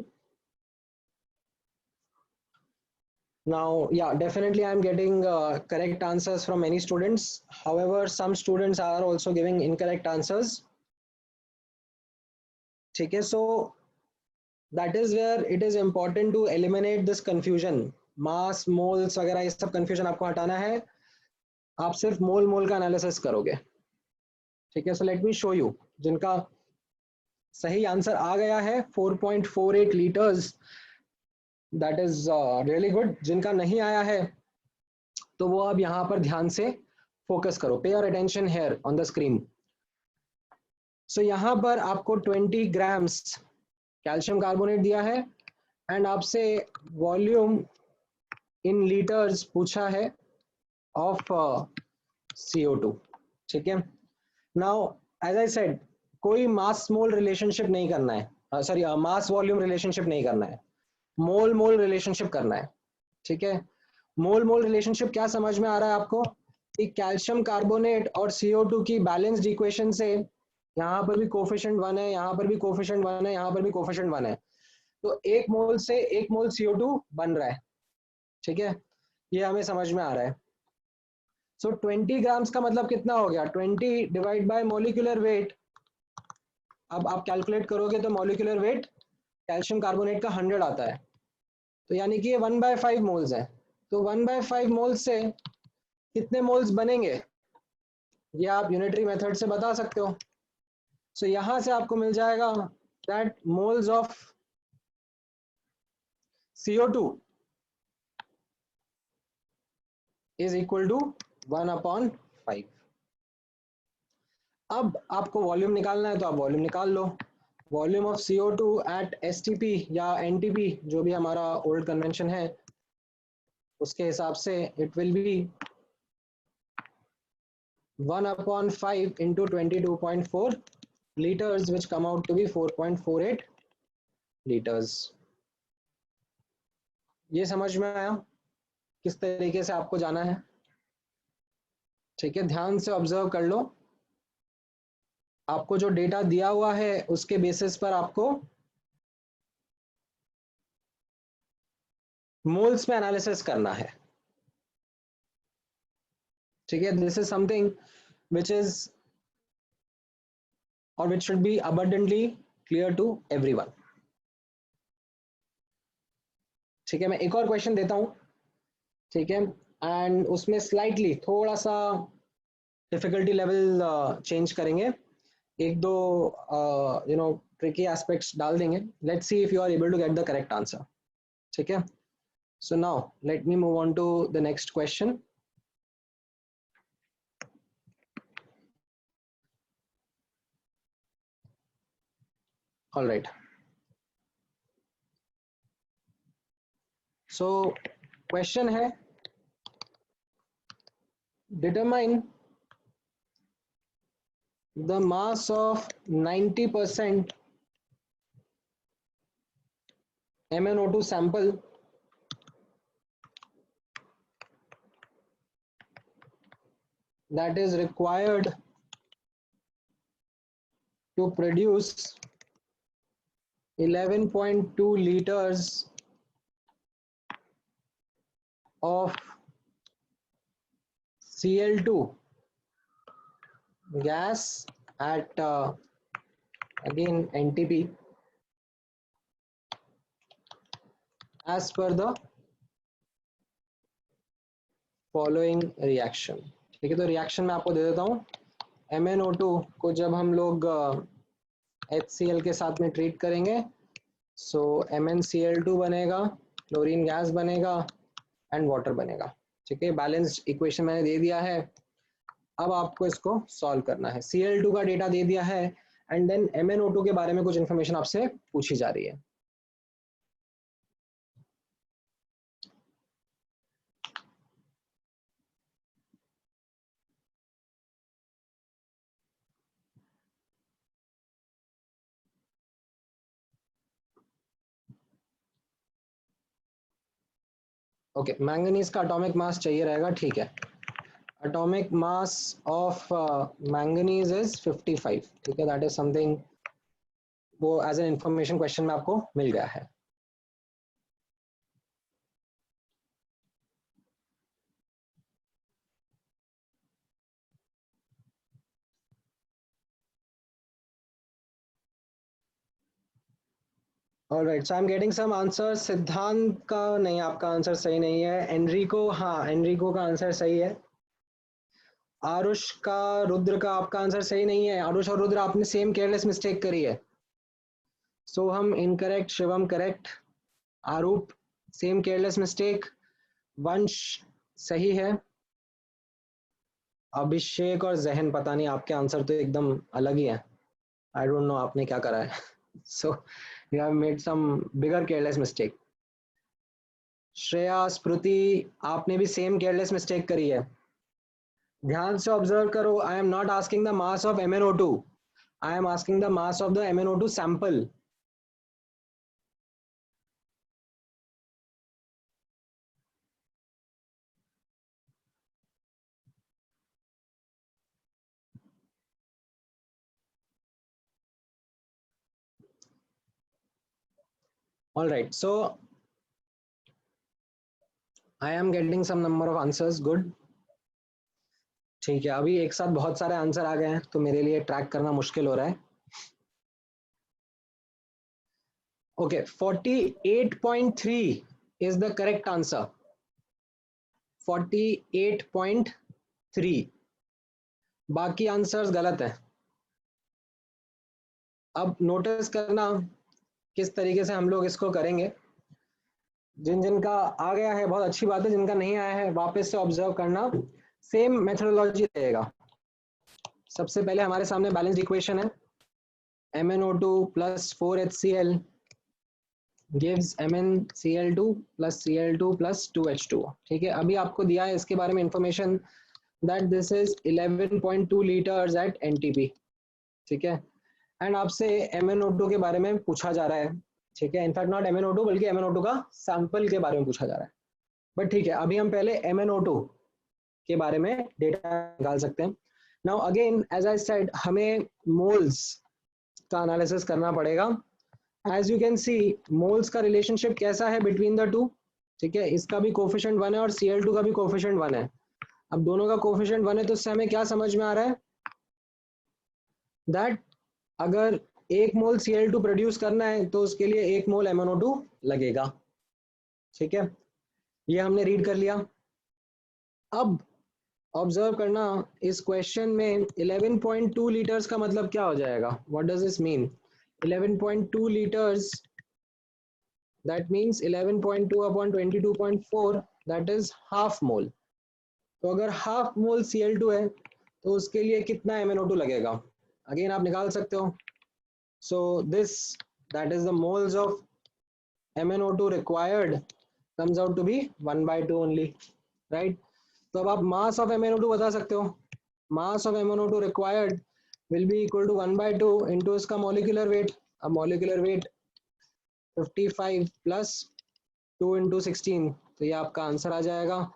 Now, yeah, definitely I'm getting correct answers from many students. However, some students are also giving incorrect answers. Okay, so that is where it is important to eliminate this confusion. Mass, moles वगैरह ये सब confusion आपको हटाना है. आप सिर्फ मोल का analysis करोगे. ठीक है, so let me show you. जिनका सही आंसर आ गया है 4.48 liters that is really good. जिनका नहीं आया है तो वो अब यहाँ पर ध्यान से फोकस करो, pay your attention here on the screen. So यहाँ पर आपको 20 ग्राम्स कैल्शियम कार्बोनेट दिया है एंड आपसे वॉल्यूम इन लीटर्स पूछा है ऑफ CO2। ठीक है, नाउ एज आई सेड कोई मास मोल रिलेशनशिप नहीं करना है, सॉरी मास वॉल्यूम रिलेशनशिप नहीं करना है, मोल मोल रिलेशनशिप करना है। ठीक है, मोल मोल रिलेशनशिप क्या समझ में आ रहा है आपको कि कैल्शियम कार्बोनेट और CO2 की बैलेंस्ड इक्वेशन से यहाँ पर भी कोफिशिएंट 1 है, यहाँ पर भी कोफिशिएंट 1 है, यहाँ पर भी कोफिशिएंट 1 है, तो एक मोल से एक मोल CO2 बन रहा है। ठीक है, ये हमें समझ में आ रहा है। सो 20 ग्राम्स का मतलब कितना हो गया, 20 डिवाइड बाय मोलिकुलर वेट। अब आप कैलकुलेट करोगे तो मोलिकुलर वेट कैल्शियम कार्बोनेट का 100 आता है, तो यानी कि ये 1/5 मोल्स है। तो 1/5 मोल्स से कितने मोल्स बनेंगे ये आप यूनिटरी मेथड से बता सकते हो। सो यहां से आपको मिल जाएगा that moles of CO2 is equal to 1/5। अब आपको वॉल्यूम निकालना है तो आप वॉल्यूम निकाल लो। Volume of CO2 at STP या NTP जो भी हमारा ओल्ड कन्वेंशन है उसके हिसाब से it will be 1/5 into 22.4 liters, which come out to be 4.48 liters। ये समझ में आया किस तरीके से आपको जाना है? ठीक है, ध्यान से ऑब्जर्व कर लो, आपको जो डेटा दिया हुआ है उसके बेसिस पर आपको मोल्स में एनालिसिस करना है। ठीक है, this is something which is और which should be abundantly clear to everyone। ठीक है, मैं एक और क्वेश्चन देता हूं। ठीक है, एंड उसमें स्लाइटली थोड़ा सा डिफिकल्टी लेवल चेंज करेंगे, एक दो ट्रिकी एस्पेक्ट्स डाल देंगे। Let's see if you are able to get the correct answer. ठीक है, so now let me move on to the next question. All right, so question है determine the mass of 90% MnO2 sample that is required to produce 11.2 liters of Cl2 gas at again NTP as per the following reaction। ठीक है, तो रिएक्शन में आपको दे देता हूँ। MnO2 को जब हम लोग HCl के साथ में ट्रीट करेंगे सो MnCl2 बनेगा, क्लोरीन गैस बनेगा एंड वाटर बनेगा। ठीक है, बैलेंस्ड इक्वेशन मैंने दे दिया है, अब आपको इसको सॉल्व करना है। Cl2 का डेटा दे दिया है एंड देन MnO2 के बारे में कुछ इन्फॉर्मेशन आपसे पूछी जा रही है। ओके, मैंगनीज का एटॉमिक मास चाहिए रहेगा। ठीक है, atomic mass of manganese is 55। ठीक है, दैट इज समथिंग वो एज एन इंफॉर्मेशन क्वेश्चन में आपको मिल गया है। All right, so I am getting some answer. सिद्धांत का नहीं, आपका आंसर सही नहीं है। एनरिको, हाँ एनरिको का आंसर सही है। आरुष का, रुद्र का आपका आंसर सही नहीं है। आरुष और रुद्र आपने सेम केयरलेस मिस्टेक करी है। Soham incorrect, Shivam correct, Aroop same careless mistake. Vansh सही है। अभिषेक और जहन पता नहीं, आपके आंसर तो एकदम अलग ही है। आई डोंट नो आपने क्या करा है। So you have made some bigger careless mistake. Shreya, Smriti, आपने भी सेम केयरलेस मिस्टेक करी है। ध्यान से ऑब्जर्व करो, I am not asking the mass of MnO2, I am asking the mass of the MnO2 sample. All right, so I am getting some number of answers, good। ठीक है, अभी एक साथ बहुत सारे आंसर आ गए हैं तो मेरे लिए ट्रैक करना मुश्किल हो रहा है। Okay, 48.3 is the correct answer। 48.3, बाकी आंसर्स गलत है। अब नोटिस करना किस तरीके से हम लोग इसको करेंगे। जिन जिन का आ गया है बहुत अच्छी बात है, जिनका नहीं आया है वापस से ऑब्जर्व करना, सेम मेथोडोलॉजी रहेगा। सबसे पहले हमारे सामने बैलेंस्ड इक्वेशन है, MnO2 plus 4HCl gives MnCl2 plus Cl2 plus 2H2। ठीक है, अभी आपको दिया है इसके बारे में information that this is 11.2 liters at NTP। ठीक है, एंड आपसे MnO2 के बारे में पूछा जा रहा है। ठीक है, इनफैक्ट नॉट MnO2 बल्कि MnO2 का सैंपल के बारे में पूछा जा रहा है। बट ठीक है, अभी हम पहले MnO2 के बारे में डेटा निकाल सकते हैं। Now again as I said, हमें मोल्स का एनालिसिस करना पड़ेगा। As you can see moles का रिलेशनशिप कैसा है बिटवीन द टू। ठीक है, इसका भी कोफिशिएंट 1 है और Cl2 का भी कोफिशिएंट 1 है। अब दोनों का कोफिशिएंट 1 है तो इससे हमें क्या समझ में आ रहा है, दैट अगर 1 मोल Cl2 प्रोड्यूस करना है तो उसके लिए 1 मोल MnO2 लगेगा। ठीक है, ये हमने रीड कर लिया। अब ऑब्जर्व करना, इस क्वेश्चन में 11.2 लीटर्स का मतलब क्या हो जाएगा, what does this mean. 11.2 liters, that means 11.2 upon 22.4, that is half mole। तो अगर half mole Cl2 है तो उसके लिए कितना MnO2 लगेगा, अगेन आप निकाल सकते हो। So this, that is the moles of MnO2 required, comes out to be 1/2 only, right। तो अब आप mass of MnO2 बता सकते हो, mass of MnO2 required will be equal to 1/2 into इसका molecular weight। अब molecular weight 55 plus 2 into 16, तो ये आपका आंसर आ जाएगा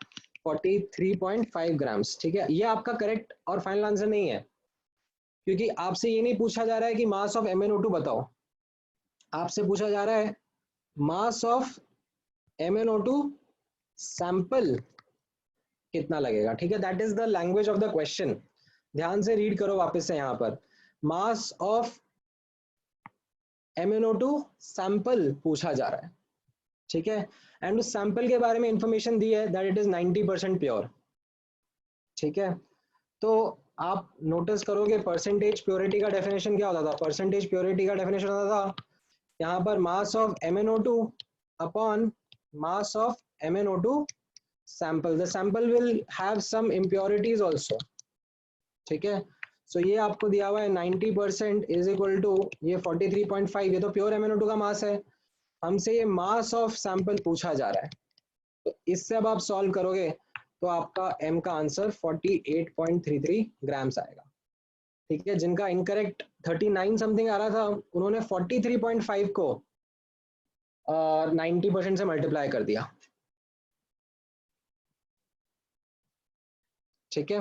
43.5 ग्राम्स। ठीक है, ये आपका करेक्ट और फाइनल आंसर नहीं है, क्योंकि आपसे ये नहीं पूछा जा रहा है कि मास ऑफ MnO2 बताओ, आपसे पूछा जा रहा है मास ऑफ MnO2 सैंपल कितना लगेगा। ठीक है, that is the language of the question. ध्यान से रीड करो वापस से, यहाँ पर मास ऑफ MnO2 सैंपल पूछा जा रहा है। ठीक है, एंड उस सैंपल के बारे में इंफॉर्मेशन दी है दैट इट इज 90% प्योर। ठीक है, तो आप नोटिस करोगे परसेंटेज प्योरिटी का डेफिनेशन क्या होता था, परसेंटेज प्योरिटी का डेफिनेशन होता था यहाँ पर mass of MnO2 upon mass of MnO2 sample, the sample will have some impurities also। ठीक है, सो ये आपको दिया हुआ है 90% इज इक्वल टू ये 43.5, ये तो प्योर MnO2 का मास है, हमसे ये मास ऑफ सैंपल पूछा जा रहा है। तो इससे अब आप सॉल्व करोगे तो आपका M का आंसर 48.33 ग्राम्स आएगा। ठीक है, जिनका इनकरेक्ट 39 समथिंग आ रहा था उन्होंने 43.5 को 90% से मल्टीप्लाई कर दिया। ठीक है,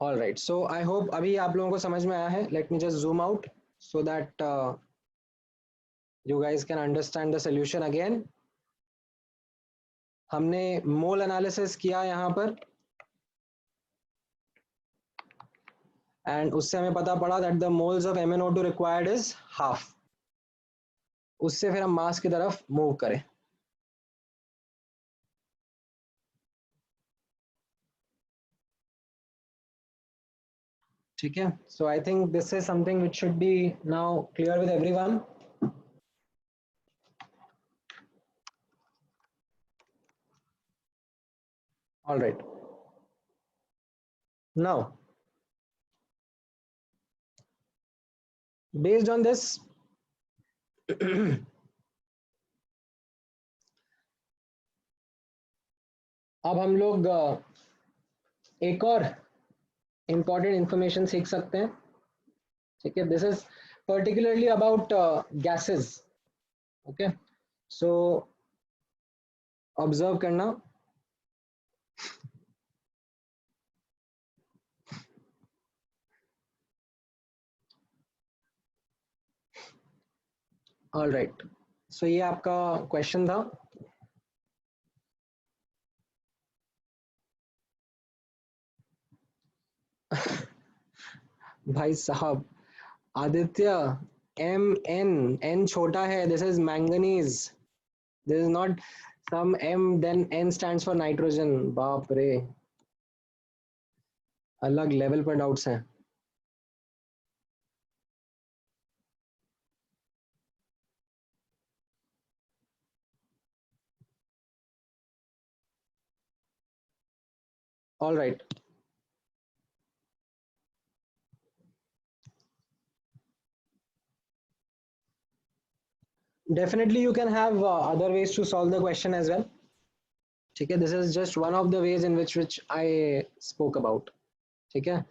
all right, so I hope अभी आप लोगों को समझ में आया है। Let me just zoom out so that you guys can understand the solution again। हमने मोल एनालिसिस किया यहाँ पर एंड उससे हमें पता पड़ा that the moles of MnO2 required is half. उससे फिर हम मास की तरफ मूव करें। ठीक है. So I think this is something which should be now clear with everyone. All right. Now, based on this, अब हम लोग एक और important information सीख सकते हैं. ठीक है. This is particularly about gases. Okay. So observe करना. All right. So ये आपका question था. भाई साहब, आदित्य, एन छोटा है. This is manganese. This is not some M, then N stands for nitrogen. बाप रे, अलग लेवल पर डाउट्स हैं. All right. Definitely you can have other ways to solve the question as well. ठीक है. This is just one of the ways in which I spoke about. ठीक है.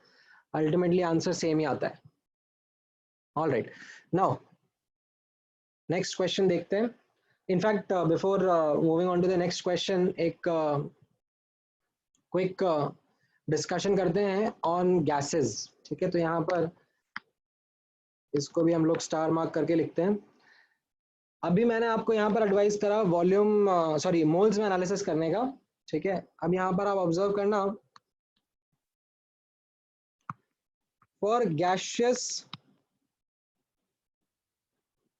Ultimately answer same ही आता है. All right. Now next question देखते हैं. In fact, before moving on to the next question, एक क्विक डिस्कशन करते हैं ऑन गैसेस. ठीक है. तो यहाँ पर इसको भी हम लोग स्टार मार्क करके लिखते हैं. अभी मैंने आपको यहाँ पर एडवाइस करा वॉल्यूम सॉरी मोल्स में एनालिसिस करने का. ठीक है. अब यहाँ पर आप ऑब्जर्व करना, for gaseous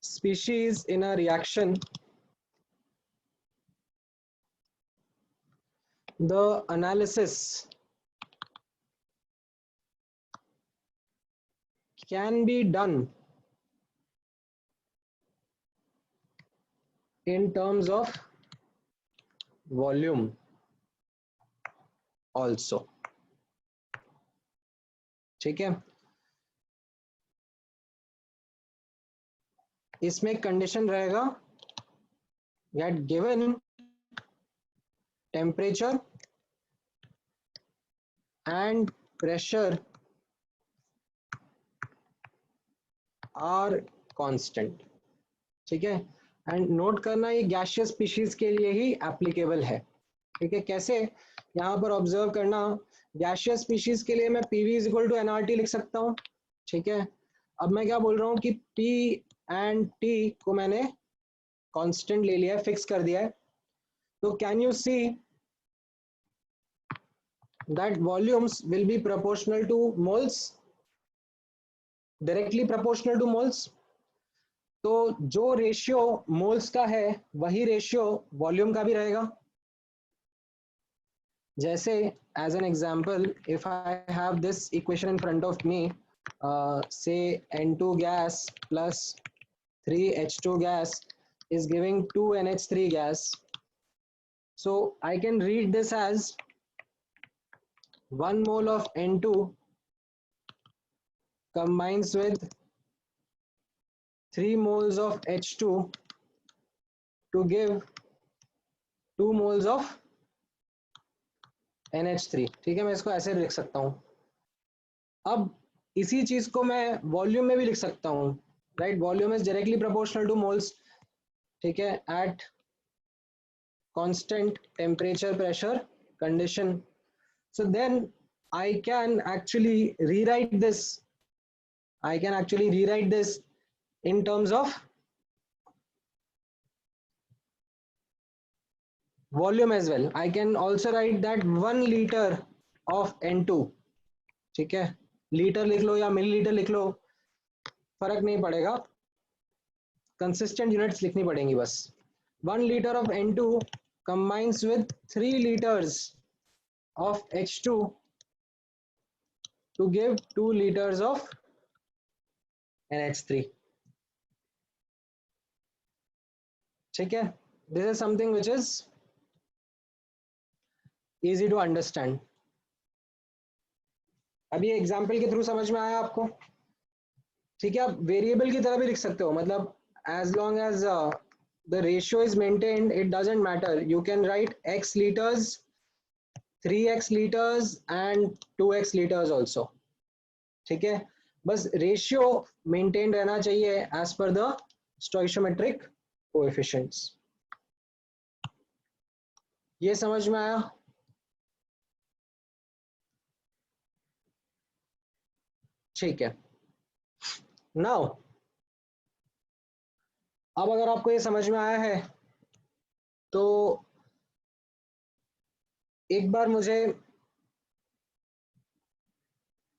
species in a reaction the analysis can be done in terms of volume also. ठीक है. इसमें कंडीशन रहेगा that given temperature and pressure are constant. ठीक है. एंड नोट करना, ये गैसियस स्पीशीज के लिए ही एप्लीकेबल है. ठीक है. कैसे, यहाँ पर ऑब्जर्व करना, गैसियस स्पीशीज के लिए मैं PV is equal to nRT लिख सकता हूँ. ठीक है. अब मैं क्या बोल रहा हूँ कि P एंड T को मैंने कांस्टेंट ले लिया है, फिक्स कर दिया है. तो can you see that volumes will be proportional to moles, directly proportional to moles. तो जो रेशियो मोल्स का है वही रेशियो वॉल्यूम का भी रहेगा. जैसे as an example, if I have this equation in front of me, say N2 gas plus 3H2 gas is giving 2 NH3 gas. So I can read this as 1 mole of N2 combines with 3 moles of H2 to give 2 moles of NH3. ठीक है. मैं इसको ऐसे लिख सकता हूँ. अब इसी चीज को मैं वॉल्यूम में भी लिख सकता हूँ. Right. Volume is directly proportional to moles. ठीक है. At constant temperature pressure condition. So then I can actually rewrite this. I can actually rewrite this in terms of volume as well. I can also write that 1 liter of N2. ठीक है. लीटर लिख लो या मिलीलीटर लिख लो, फर्क नहीं पड़ेगा, कंसिस्टेंट यूनिट्स लिखनी पड़ेंगी बस. 1 liter of N2 combines with 3 liters of H2 to give 2 liters of NH3. ठीक है, this is something which is easy to understand. अभी एग्जाम्पल के थ्रू समझ में आया आपको? ठीक है, आप वेरिएबल की तरह भी लिख सकते हो, मतलब as long as the ratio is maintained, it doesn't matter. You can write x liters, 3x liters and 2x liters also. ठीक है, बस रेशियो मेंटेन रहना चाहिए एज पर द स्टोइशियोमेट्रिक कोएफिशिएंट्स. ये समझ में आया? ठीक है. नाउ अब अगर आपको ये समझ में आया है तो एक बार मुझे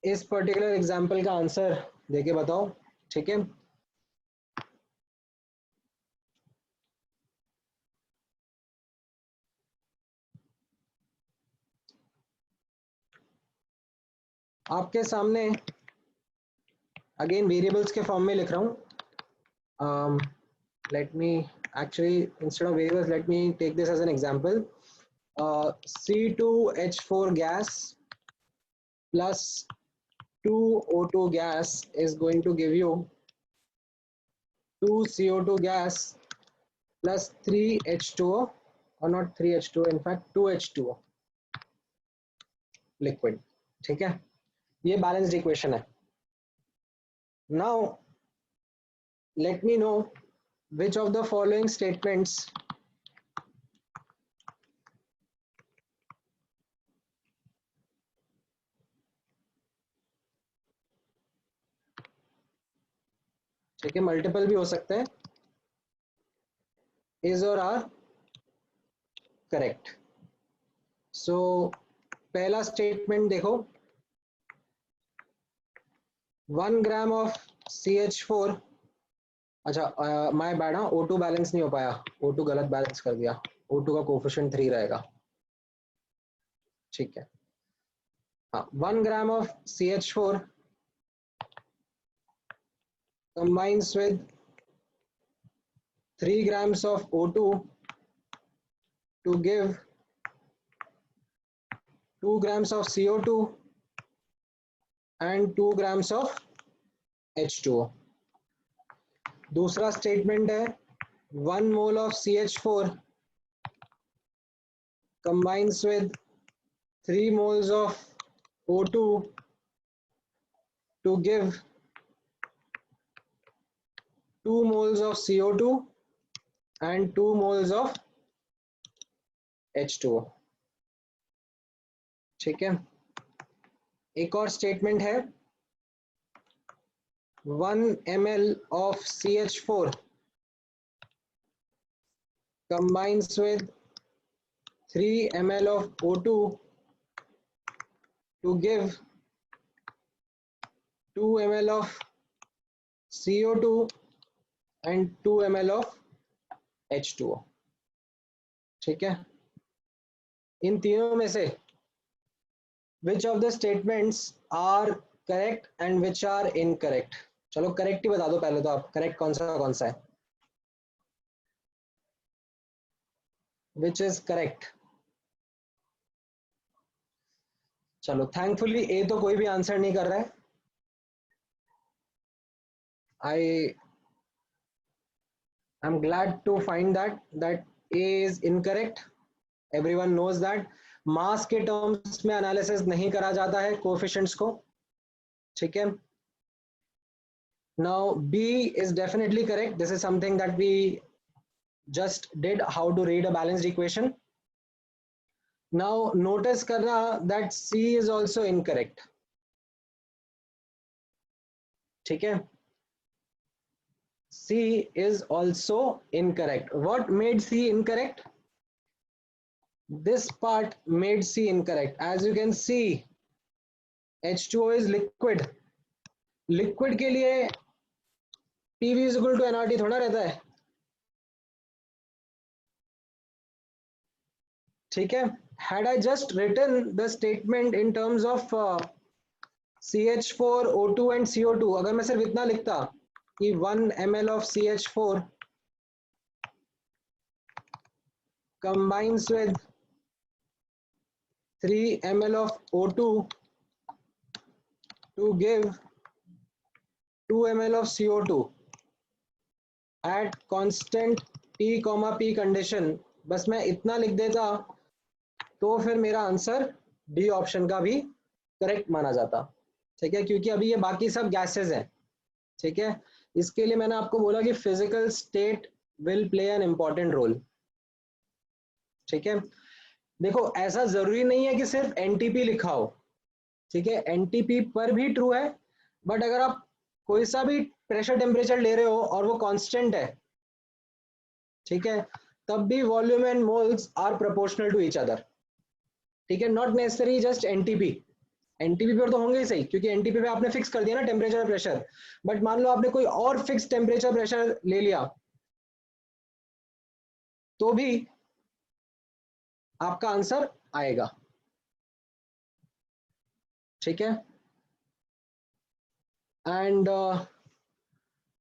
इस पर्टिकुलर एग्जांपल का आंसर देके बताओ. ठीक है, आपके सामने अगेन वेरिएबल्स के फॉर्म में लिख रहा हूँ. let me actually, instead of variables, let me take this as an example. C2H4 gas plus 2O2 gas is going to give you 2 CO2 gas plus 3 H2O, or not 3 H2O, in fact 2 H2O liquid. ठीक है, ये balanced equation है. Now let me know which of the following statements ठीक है, मल्टीपल भी हो सकते हैं, is or are correct. So पहला स्टेटमेंट देखो, 1 ग्राम ऑफ CH4, अच्छा माय बैड, हाँ O2 बैलेंस नहीं हो पाया, O2 गलत बैलेंस कर दिया, O2 का कोफिशिएंट 3 रहेगा. ठीक है, हाँ 1 gram of CH4 combines with 3 grams of O2 to give 2 grams of CO2 and 2 grams of H2O. दूसरा स्टेटमेंट है 1 mole of CH4 combines with 3 moles of O2 to give 2 moles of CO2 and 2 moles of H2O. ठीक है, एक और स्टेटमेंट है 1 ml of CH4 combines with 3 ml of O2 to give 2 ml of CO2 and 2 ml of H2O. ठीक है, इन तीनों में से which of the statements are correct and which are incorrect? चलो करेक्ट ही बता दो पहले तो आप, करेक्ट कौन सा है, which is correct? चलो थैंकफुली ए तो कोई भी आंसर नहीं कर रहा है. I'm glad to find that A is incorrect. Everyone knows that मास के टर्म्स में एनालिसिस नहीं करा जाता है कोएफिशिएंट्स को. ठीक है, now B is definitely correct. This is something that we just did, how to read a balanced equation. Now notice करना that C is also incorrect. ठीक है, C is also incorrect. What made C incorrect? This part made C incorrect. As you can see, H2O is liquid. Liquid के लिए PV is equal to nRT थोड़ा रहता है. ठीक है, had I just written the statement in terms of CH4O2 and CO2, अगर मैं सिर्फ इतना लिखता कि 1 ml of CH4 combines with 3 ml of O2 to give 2 ml of CO2 at constant P, P condition, बस मैं इतना लिख देता तो फिर मेरा आंसर डी ऑप्शन का भी करेक्ट माना जाता। ठीक है, क्योंकि अभी ये बाकी सब गैसेस हैं। ठीक है, इसके लिए मैंने आपको बोला कि physical state will play an important role. ठीक है, देखो ऐसा जरूरी नहीं है कि सिर्फ एनटीपी लिखा हो। ठीक है, एनटीपी पर भी ट्रू है, बट अगर आप कोई सा भी प्रेशर टेम्परेचर ले रहे हो और वो कांस्टेंट है, ठीक है, तब भी volume and moles are proportional to each other. ठीक है, not necessary just NTP. NTP पर तो होंगे ही सही, क्योंकि एनटीपी पे आपने फिक्स कर दिया ना टेम्परेचर प्रेशर, बट मान लो आपने कोई और फिक्स टेम्परेचर प्रेशर ले लिया तो भी आपका आंसर आएगा। ठीक है, and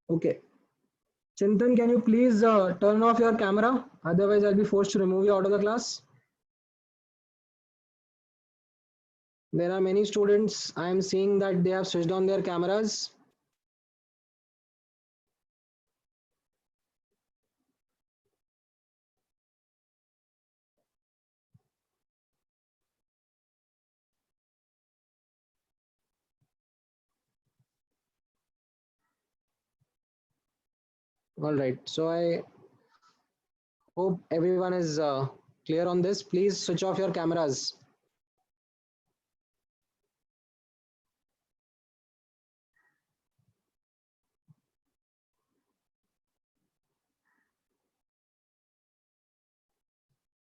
okay, Chintan, can you please turn off your camera? Otherwise, I'll be forced to remove you out of the class. There are many students. I am seeing that they have switched on their cameras. All right. So I hope everyone is clear on this. Please switch off your cameras.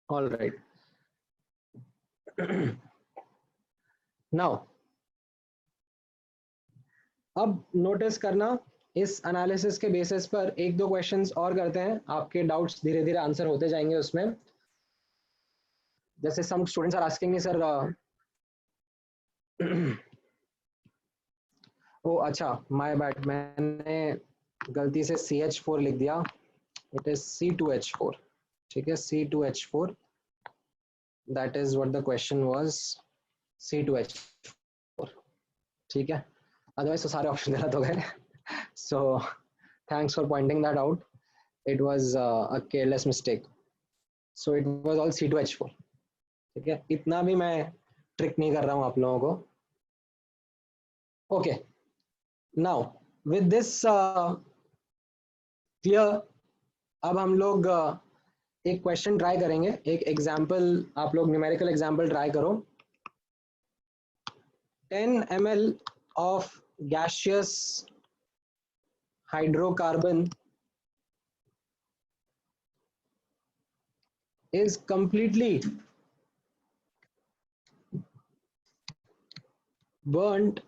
All right. Now, अब नोटिस करना, इस एनालिसिस के बेसिस पर एक दो क्वेश्चंस और करते हैं, आपके डाउट्स धीरे धीरे आंसर होते जाएंगे उसमें। जैसे some students are asking me sir, oh अच्छा माय बैड, मैंने गलती से CH4 लिख दिया, इट इज C2H4। ठीक है, C2H4, that is what the question was, C2H4। ठीक है, अदरवाइज तो सारे ऑप्शन गलत हो गए। So thanks for pointing that out, it was a careless mistake. So it was all C2H4। ठीक है, इतना भी मैं ट्रिक नहीं कर रहा हूँ आप लोगों को। Okay, now with this clear, अब हम लोग एक क्वेश्चन ट्राई करेंगे, एक एग्जाम्पल, आप लोग न्यूमेरिकल एग्जाम्पल ट्राई करो। 10 ml of gaseous hydrocarbon is completely burnt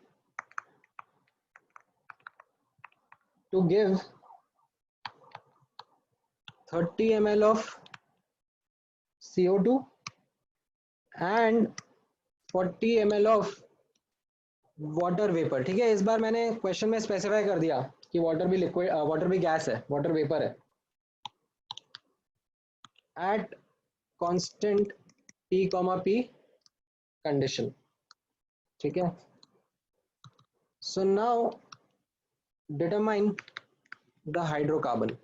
to give 30 ml of CO2 and 40 ml of water vapour. ठीक है, इस बार मैंने क्वेश्चन में स्पेसिफाई कर दिया कि वाटर भी लिक्विड, वाटर भी गैस है, वाटर वेपर है, at constant P, P condition. ठीक है, so now determine the hydrocarbon.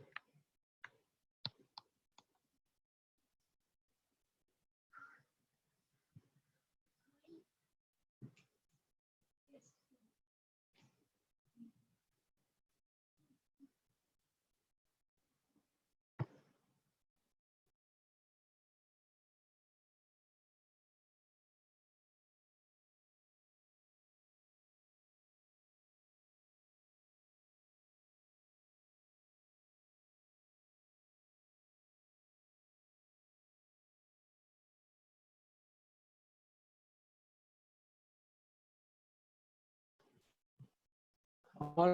All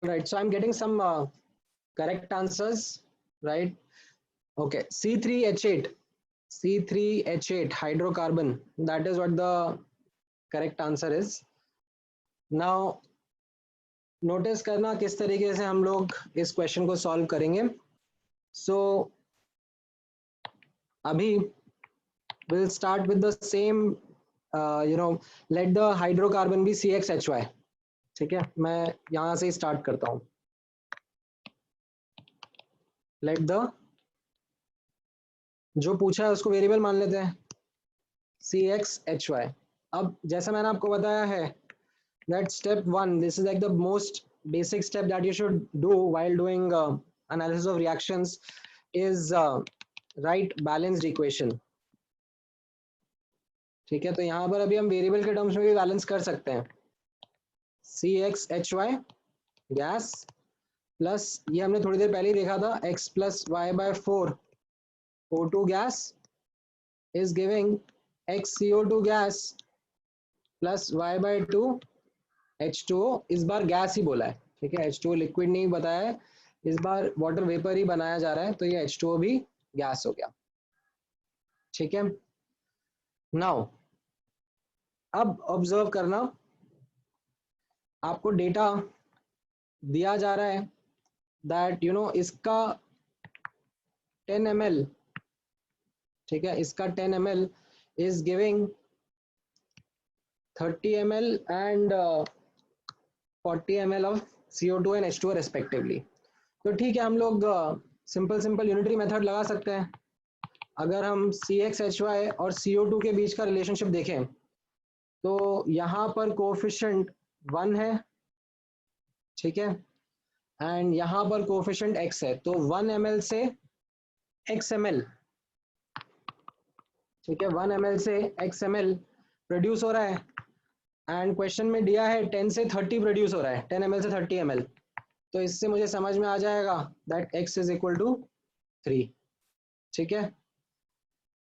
right, so I'm getting some correct answers, right? Okay, C3H8, C3H8 hydrocarbon, that is what the correct answer is. Now notice करना किस तरीके से हम लोग इस क्वेश्चन को सॉल्व करेंगे. सो अभी we'll start with the same let the hydrocarbon be CXHY. ठीक है, मैं यहां से स्टार्ट करता हूं. लेट द, जो पूछा है उसको वेरिएबल मान लेते हैं CXHY. अब जैसा मैंने आपको बताया है that step 1, this is like the most basic step that you should do while doing analysis of reactions, is write balanced equation. ठीक है, तो यहाँ पर अभी हम वेरिएबल के टर्म्स में भी बैलेंस कर सकते हैं. CXHY गैस प्लस, ये हमने थोड़ी देर पहले ही देखा था, x plus y by 4 O2 gas is giving x CO2 gas plus y bye 2 H2O. इस बार गैस ही बोला है, ठीक है, H2O लिक्विड नहीं बताया है, इस बार वाटर वेपर ही बनाया जा रहा है, तो ये H2O भी गैस हो गया. ठीक है, नाउ अब ऑब्जर्व करना, आपको डेटा दिया जा रहा है दैट इसका 10 ml, ठीक है, इसका 10 ml is giving 30 ml and 40 ml of CO2 and H2O respectively. तो ठीक है, हम लोग सिंपल यूनिटरी मेथड लगा सकते हैं. अगर हम CXHY और CO2 के बीच का रिलेशनशिप देखें तो यहाँ पर कोफिशिएंट 1 है, ठीक है, एंड यहाँ पर कोफिशिएंट x है, तो 1 ml से x ml, ठीक है, 1 ml से x ml प्रोड्यूस हो रहा है, एंड क्वेश्चन में दिया है 10 से 30 प्रोड्यूस हो रहा है, 10 ml से 30 ml. तो इससे मुझे समझ में आ जाएगा that x is equal to 3. ठीक है,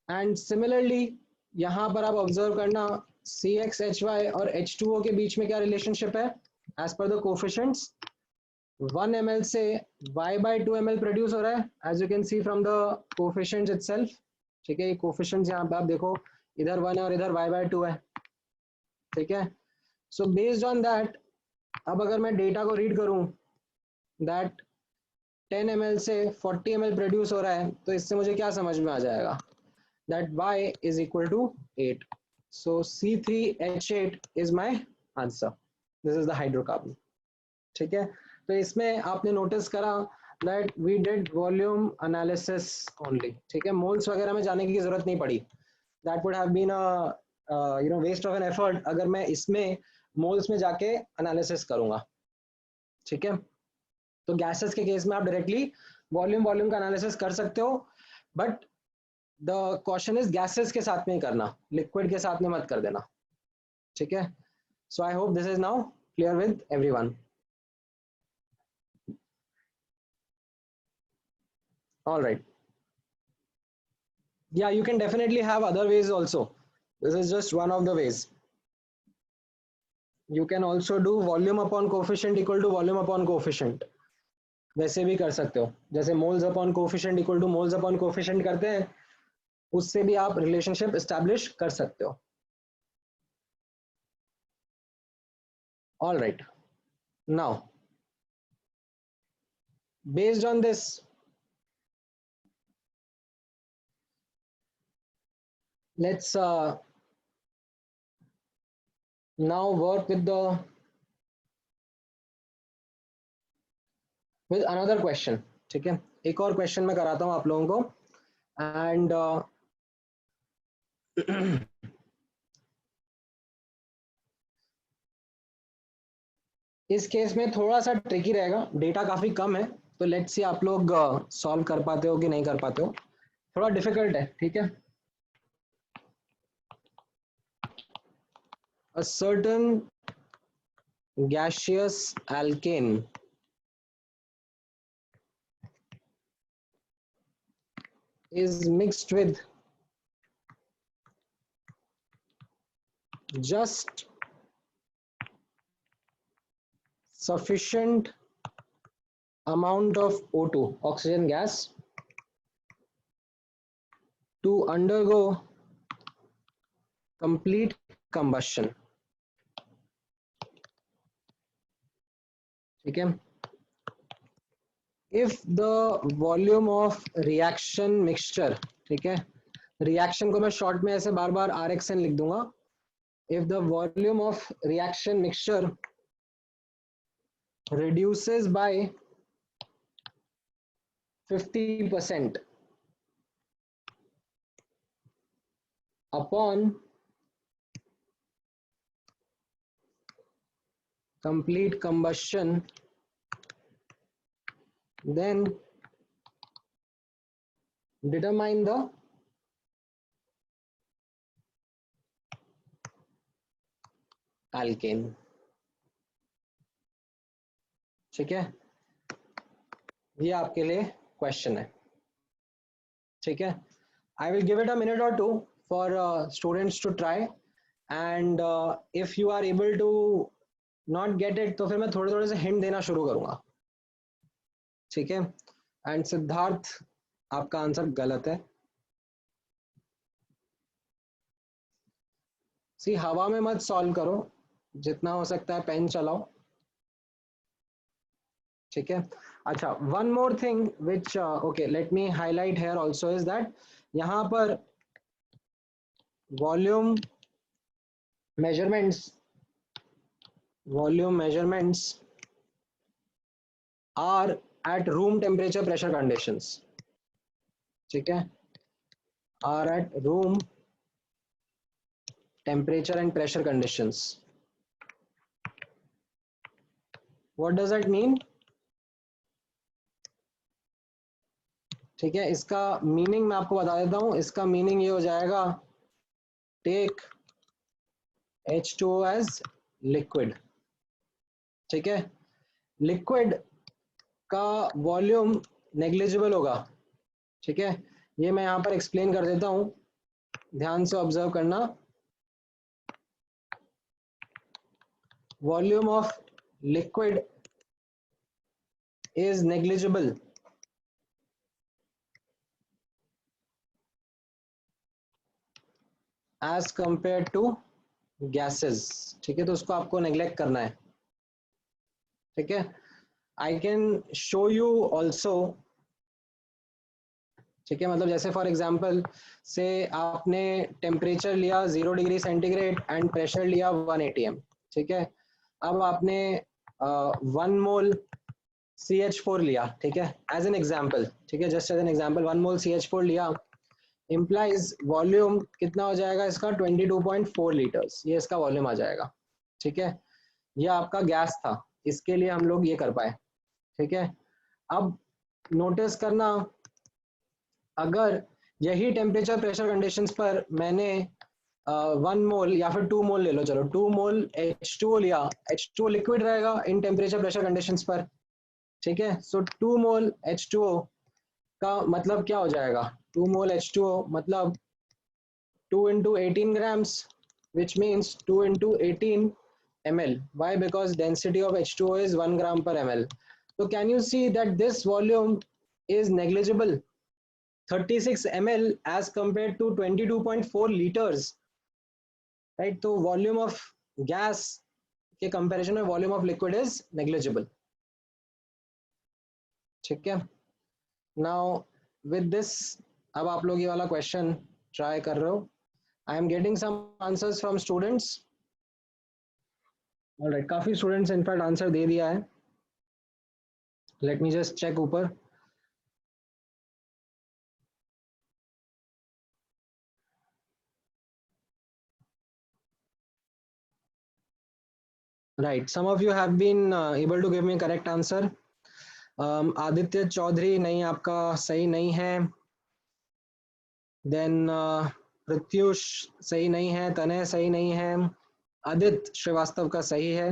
एंड सिमिलरली यहाँ पर आप ऑब्जर्व करना CXHY और H2O के बीच में क्या रिलेशनशिप है as per the coefficients. 1 ml से y बाय 2 ml प्रोड्यूस हो रहा है, as you can see from the coefficients itself. ठीक है, ये कोफिशिएंट्स यहाँ पे आप देखो, इधर 1 है और इधर y बाय 2 है. ठीक है, सो बेस्ड ऑन दैट, अब अगर मैं डेटा को रीड करूं दैट 10 ml से 40 ml प्रोड्यूस हो रहा है, तो इससे मुझे क्या समझ में आ जाएगा that y is equal to 8. So C3H8 is my answer. This is the hydrocarbon. ठीक है, तो इसमें आपने नोटिस करा that we did volume analysis only. ठीक है, मोल्स वगैरह में जाने की जरूरत नहीं पड़ी. That would have been a waste of an effort अगर मैं इसमें मोल्स में जाके एनालिसिस करूंगा. ठीक है, तो गैसेस के केस में आप डायरेक्टली वॉल्यूम का एनालिसिस कर सकते हो, but the question is gases के साथ में ही करना, लिक्विड के साथ में मत कर देना. ठीक है, so I hope this is now clear with everyone. All right, yeah, you can definitely have other ways also. This is just one of the ways. You can also do volume upon coefficient equal to volume upon coefficient. वैसे भी कर सकते हो, जैसे moles upon coefficient equal two moles upon coefficient करते हैं, उससे भी आप रिलेशनशिप एस्टैब्लिश कर सकते हो. All right, now based on this, let's now work with another question. ठीक है, एक और क्वेश्चन मैं कराता हूं आप लोगों को, एंड इस केस में थोड़ा सा ट्रिकी रहेगा, डेटा काफी कम है, तो लेट्स सी आप लोग सॉल्व कर पाते हो कि नहीं कर पाते हो. थोड़ा डिफिकल्ट है, ठीक है. A certain gaseous alkane is mixed with just sufficient amount of O2, oxygen gas, to undergo complete combustion. ठीक है. If the volume of reaction mixture, ठीक है, रिएक्शन को मैं शॉर्ट में ऐसे बार बार RXN लिख दूंगा. If the volume of reaction mixture reduces by 50% upon complete combustion, then determine the alkane. ठीक है, ये आपके लिए क्वेश्चन है. ठीक है, I will give it a minute or two for students to try, and if you are able to not get it, तो फिर मैं थोड़े थोड़े से हिंट देना शुरू करूंगा. ठीक है, एंड सिद्धार्थ आपका आंसर गलत है. सी हवा में मत सॉल्व करो, जितना हो सकता है पेन चलाओ. ठीक है. अच्छा, one more thing which okay let me highlight here also is that यहाँ पर volume measurements are at room temperature pressure conditions. ठीक है, are at room temperature and pressure conditions. What does that mean? ठीक है, इसका मीनिंग मैं आपको बता देता हूं. इसका मीनिंग ये हो जाएगा, टेक H2O as liquid. ठीक है, लिक्विड का वॉल्यूम नेग्लिजिबल होगा. ठीक है, ये मैं यहां पर एक्सप्लेन कर देता हूं, ध्यान से ऑब्जर्व करना. Volume of liquid is negligible as compare to gases. ठीक है, तो उसको आपको नेग्लेक्ट करना है. ठीक है, I can show you also. ठीक है, मतलब जैसे फॉर एग्जाम्पल से आपने टेम्परेचर लिया 0 डिग्री सेंटीग्रेड एंड प्रेशर लिया 1 atm. ठीक है, अब आपने 1 मोल CH4 लिया. ठीक है, एज एन एग्जाम्पल. ठीक है, just as an example 1 mole CH4 लिया, इम्प्लाइज वॉल्यूम कितना हो जाएगा इसका, 22.4 लीटर्स. ये इसका वॉल्यूम आ जाएगा. ठीक है, ये आपका गैस था, इसके लिए हम लोग ये कर पाए. ठीक है, अब नोटिस करना, अगर यही टेम्परेचर प्रेशर कंडीशंस पर मैंने 1 मोल या फिर 2 मोल ले लो, चलो 2 मोल H2O लिया, H2O लिक्विड रहेगा इन टेम्परेचर प्रेशर कंडीशंस पर. ठीक है, सो 2 मोल H2O का मतलब क्या हो जाएगा, 2 मोल H2O मतलब 2 into 18 grams, which means 2 into 18 ml. Why? Because density of H2O is 1 gram per ml. So can you see that this volume is negligible, 36 ml as compared to 22.4 liters, right? So volume of gas के comparison में volume of liquid is negligible. ठीक है, now with this अब आप लोग ये वाला question try कर रहे हो. I am getting some answers from students. All right, काफी students in fact answer दे दिया है. Let me just check ऊपर. Right, some of you have been able to give me a correct answer. Aditya Chaudhary नहीं, आपका सही नहीं है. Then प्रत्युष सही नहीं है, तनय सही नहीं है, आदित्य श्रीवास्तव का सही है.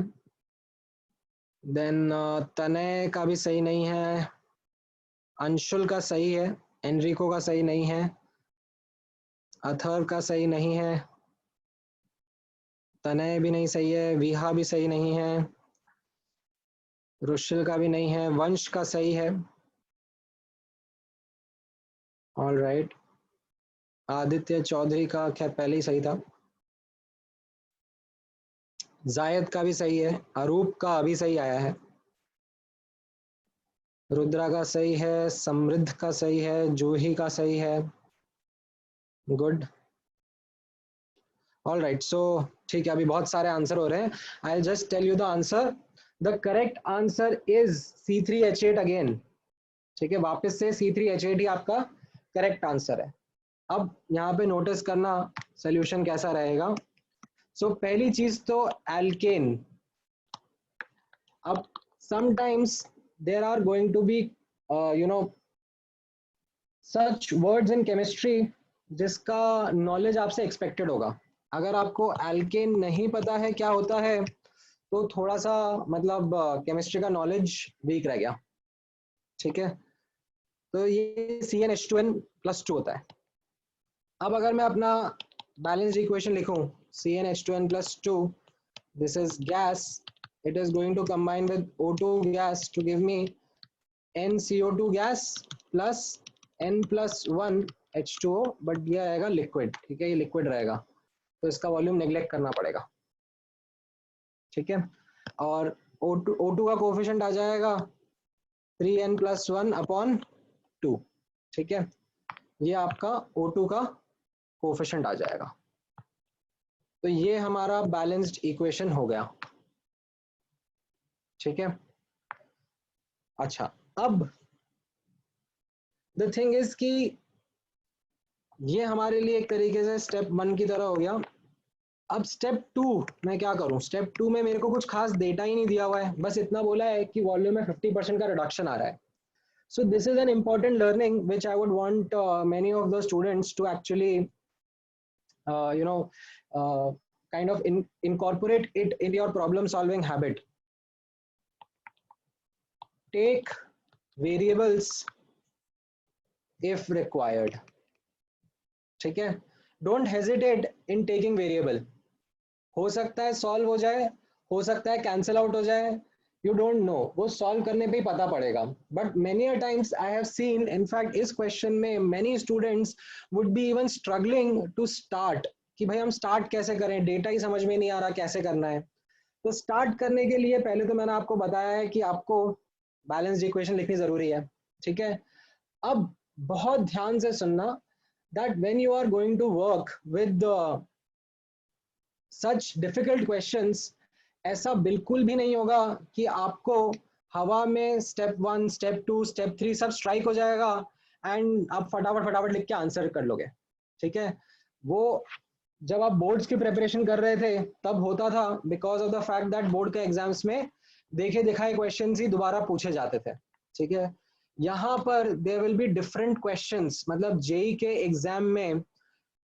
देन तनय का भी सही नहीं है, अंशुल का सही है, एनरिको का सही नहीं है, अथर्व का सही नहीं है, तनय भी नहीं सही है, विहा भी सही नहीं है, रुशिल का भी नहीं है, वंश का सही है. ऑल राइट, आदित्य चौधरी का खैर पहले ही सही था. जायद का भी सही है, अरूप का अभी सही आया है. रुद्रा का सही है, समृद्ध का सही है, जूही का सही है, गुड। ऑल राइट, सो ठीक है, अभी बहुत सारे आंसर हो रहे हैं। I just tell you the answer. The correct answer is C3H8 again. ठीक है, वापस से C3H8 ही आपका करेक्ट आंसर है। अब यहाँ पे नोटिस करना सोल्यूशन कैसा रहेगा। सो पहली चीज तो एल्केन। अब sometimes there are going to be you know such words in chemistry जिसका नॉलेज आपसे एक्सपेक्टेड होगा। अगर आपको एल्केन नहीं पता है क्या होता है तो थोड़ा सा मतलब केमिस्ट्री का नॉलेज वीक रह गया। ठीक है, तो ये CnH2n+2 होता है। अब अगर मैं अपना बैलेंस्ड इक्वेशन लिखूं, CnH2n+2, this is gas, it is going to combine with O2 gas to give me NCO2 gas plus N+1 H2O, but ये आएगा लिक्विड। ठीक है, ये लिक्विड रहेगा तो इसका वॉल्यूम नेग्लेक्ट करना पड़ेगा। ठीक है, और O2 का कोफिशिएंट आ जाएगा 3n+1/2। ठीक है, ये आपका O2 का कोफिशिएंट आ जाएगा। तो ये हमारा बैलेंस्ड इक्वेशन हो गया। ठीक है, अच्छा, अब द थिंग इज कि ये हमारे लिए एक तरीके से स्टेप 1 की तरह हो गया। अब स्टेप 2 मैं क्या करूं? स्टेप 2 में मेरे को कुछ खास डेटा ही नहीं दिया हुआ है, बस इतना बोला है कि वॉल्यूम में 50% का रिडक्शन आ रहा है। So this is an important learning which I would want many of the students to actually you know uh, kind of incorporate it in your problem solving habit. Take variables if required. ठीक है, don't hesitate in taking variable. हो सकता है सॉल्व हो जाए, हो सकता है कैंसिल आउट हो जाए, यू डोंट नो, वो सॉल्व करने पे ही पता पड़ेगा। But many a times I have seen, in fact इस क्वेश्चन में many students would be even struggling to start कि भाई हम स्टार्ट कैसे करें, डेटा ही समझ में नहीं आ रहा कैसे करना है। तो स्टार्ट करने के लिए पहले तो मैंने आपको बताया है कि आपको बैलेंस्ड इक्वेशन लिखनी जरूरी है। ठीक है, अब बहुत ध्यान से सुनना that when you are going to work with such difficult questions, ऐसा बिल्कुल भी नहीं होगा कि आपको हवा में स्टेप 1 स्टेप 2 स्टेप 3 सब स्ट्राइक हो जाएगा एंड आप फटाफट फटाफट लिख के आंसर कर लोगे। ठीक है, वो जब आप बोर्ड्स की प्रिपरेशन कर रहे थे तब होता था, because of the fact that board के एग्जाम्स में देखे दिखाए क्वेश्चन ही दोबारा पूछे जाते थे। ठीक है, यहाँ पर there will be different questions, मतलब जेई के एग्जाम में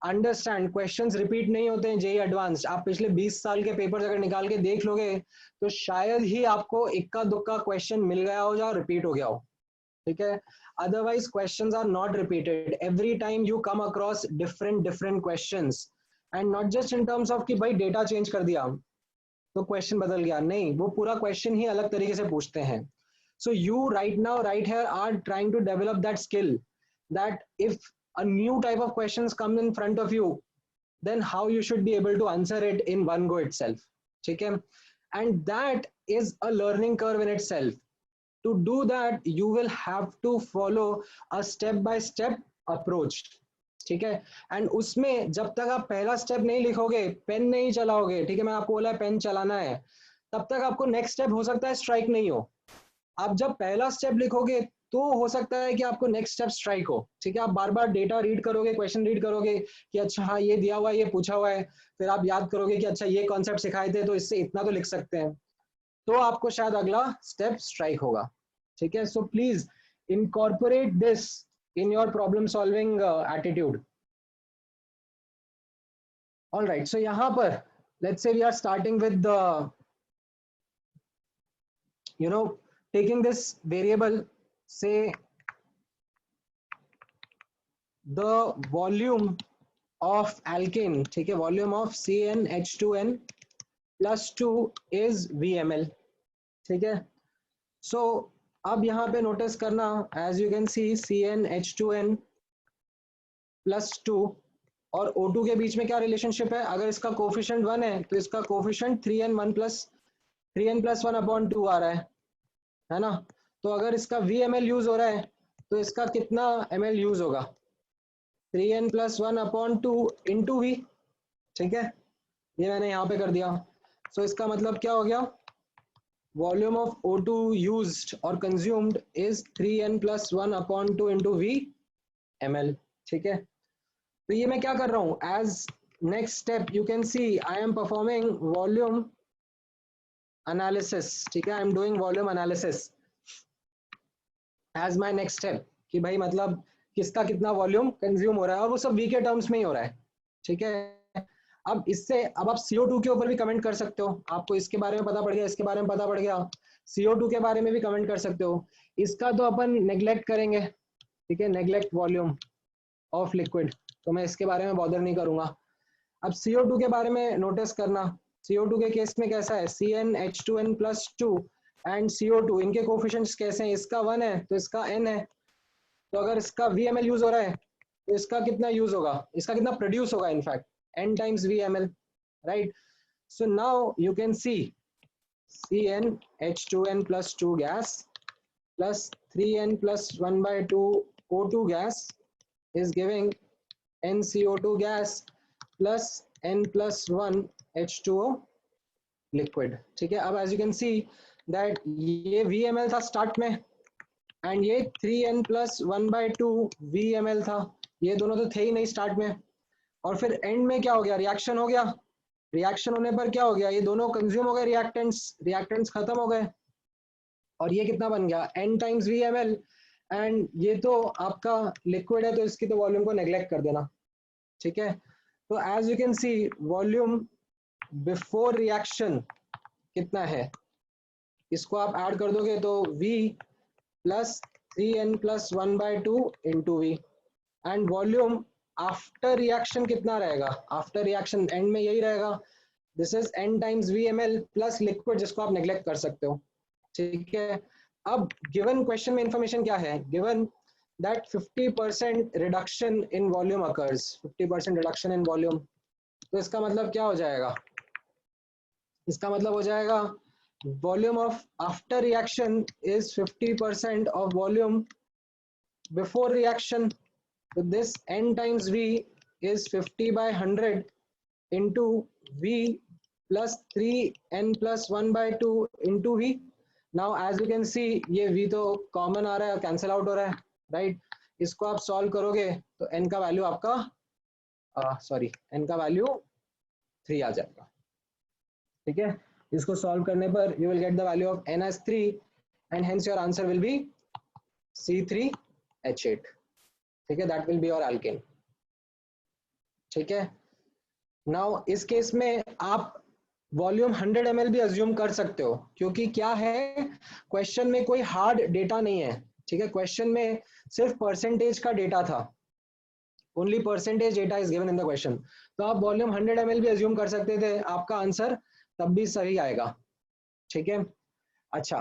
अंडरस्टैंड क्वेश्चंस रिपीट नहीं होते हैं। जेई एडवांस्ड आप पिछले 20 साल के पेपर्स अगर निकाल के देख लोगे तो शायद ही आपको इक्का दुक्का क्वेश्चन मिल गया हो या रिपीट हो गया हो। ठीक है, otherwise questions are not repeated, every time you come across different questions, and not just in terms of कि भाई डेटा चेंज कर दिया तो क्वेश्चन बदल गया, नहीं, वो पूरा क्वेश्चन ही अलग तरीके से पूछते हैं। So you right now right here are trying to develop that skill that if a new type of questions come in front of you, then how you should be able to answer it in one go itself. ठीक है, and that is a learning curve in itself. To do that you will have to follow a step by step approach. ठीक है, एंड उसमें जब तक आप पहला स्टेप नहीं लिखोगे, पेन नहीं चलाओगे, ठीक है, मैं आपको बोला पेन चलाना है, तब तक आपको नेक्स्ट स्टेप हो सकता है स्ट्राइक नहीं हो। आप जब पहला स्टेप लिखोगे तो हो सकता है कि आपको नेक्स्ट स्टेप स्ट्राइक हो। ठीक है, आप बार बार डेटा रीड करोगे, क्वेश्चन रीड करोगे कि अच्छा हाँ ये दिया हुआ है, ये पूछा हुआ है, फिर आप याद करोगे कि अच्छा ये कॉन्सेप्ट सिखाए थे तो इससे इतना तो लिख सकते हैं, तो आपको शायद अगला स्टेप स्ट्राइक होगा। ठीक है, so please incorporate this in your problem solving attitude. All right, so यहाँ पर let's say we are starting with taking this variable, say the volume of alkane, ठीक है, volume of CnH2n+2 is VmL। ठीक है, so अब यहाँ पे नोटिस करना, as you can see CnH2n+2 और O2 के बीच में क्या रिलेशनशिप है, अगर इसका कोफिशिएंट 1 है तो इसका कोफिशिएंट 3n+1/2 आ रहा है ना। तो अगर इसका VML यूज हो रहा है तो इसका कितना ml यूज होगा, 3n+1/2 इंटू वी, ठीक है, ये मैंने यहाँ पे कर दिया। सो इसका मतलब क्या हो गया, वॉल्यूम ऑफ O2 यूज्ड और consumed is 3n+1/2 into V ml, ठीक है। तो ये मैं क्या कर रहा हूँ, as next step you can see I am performing volume analysis, ठीक है, I am doing volume analysis as my next step, कि भाई मतलब किसका कितना वॉल्यूम कंज्यूम हो रहा है, और वो सब वी के टर्म्स में ही हो रहा है, ठीक है। अब इससे अब आप CO2 के ऊपर भी कमेंट कर सकते हो, आपको इसके बारे में पता पड़ गया, इसके बारे में पता पड़ गया, CO2 के बारे में भी कमेंट कर सकते हो। इसका तो अपन नेग्लेक्ट करेंगे, ठीक है, नेग्लेक्ट वॉल्यूम ऑफ लिक्विड, तो मैं इसके बारे में बॉदर नहीं करूंगा। अब CO2 के बारे में नोटिस करना, CO2 के केस में कैसा है, CnH2n+2 एंड CO2 इनके कोफिशिएंट्स कैसे हैं, इसका 1 है तो इसका n है, तो अगर इसका VML यूज हो रहा है तो इसका कितना यूज होगा, इसका कितना प्रोड्यूस होगा, in fact n times VML, right? So now you can see CnH2n+2 gas plus 3n+1/2 O2 gas is giving NCO2 gas plus n+1 H2O liquid, ठीक है। अब as you can see that ये VML था स्टार्ट में एंड ये 3n+1/2 VML था, ये दोनों तो थे ही नहीं स्टार्ट में, और फिर एंड में क्या हो गया, रिएक्शन हो गया, रिएक्शन होने पर क्या हो गया, ये दोनों कंज्यूम हो गए, रिएक्टेंट्स खत्म हो गए, और ये कितना बन गया n टाइम्स VML, एंड ये तो आपका लिक्विड है तो इसकी तो वॉल्यूम को नेग्लेक्ट कर देना, ठीक है। तो as you can see volume before reaction कितना है, इसको आप ऐड कर दोगे तो V plus 3n+1/2 into V, and volume after reaction कितना रहेगा, आफ्टर रिएक्शन एंड में यही रहेगा, this is n times VML plus liquid जिसको आप नेग्लेक्ट कर सकते हो, ठीक है। अब गिवन क्वेश्चन में इंफॉर्मेशन क्या है, given that 50% reduction in volume occurs, 50% reduction in volume, तो इसका मतलब क्या हो जाएगा, इसका मतलब हो जाएगा volume of after reaction is 50% of volume before reaction, so this n times V is 50/100 into V plus 3n+1/2 into V. Now as you can see ये V तो कॉमन आ रहा है, कैंसिल आउट हो रहा है, राइट, इसको आप सॉल्व करोगे तो n का वैल्यू आपका n का वैल्यू 3 आ जाएगा, ठीक है। इसको सॉल्व करने पर you will get the value of n as 3 and hence your answer will be C3H8, ठीक है, that will be your alkane, ठीक है। नाउ इस केस में आप वॉल्यूम 100 ml भी अज्यूम कर सकते हो, क्योंकि क्या है क्वेश्चन में कोई हार्ड डेटा नहीं है, ठीक है, क्वेश्चन में सिर्फ परसेंटेज का डेटा था, only percentage data is given in the question, तो आप वॉल्यूम 100 ml भी अज्यूम कर सकते थे, आपका आंसर तब भी सही आएगा, ठीक है। अच्छा,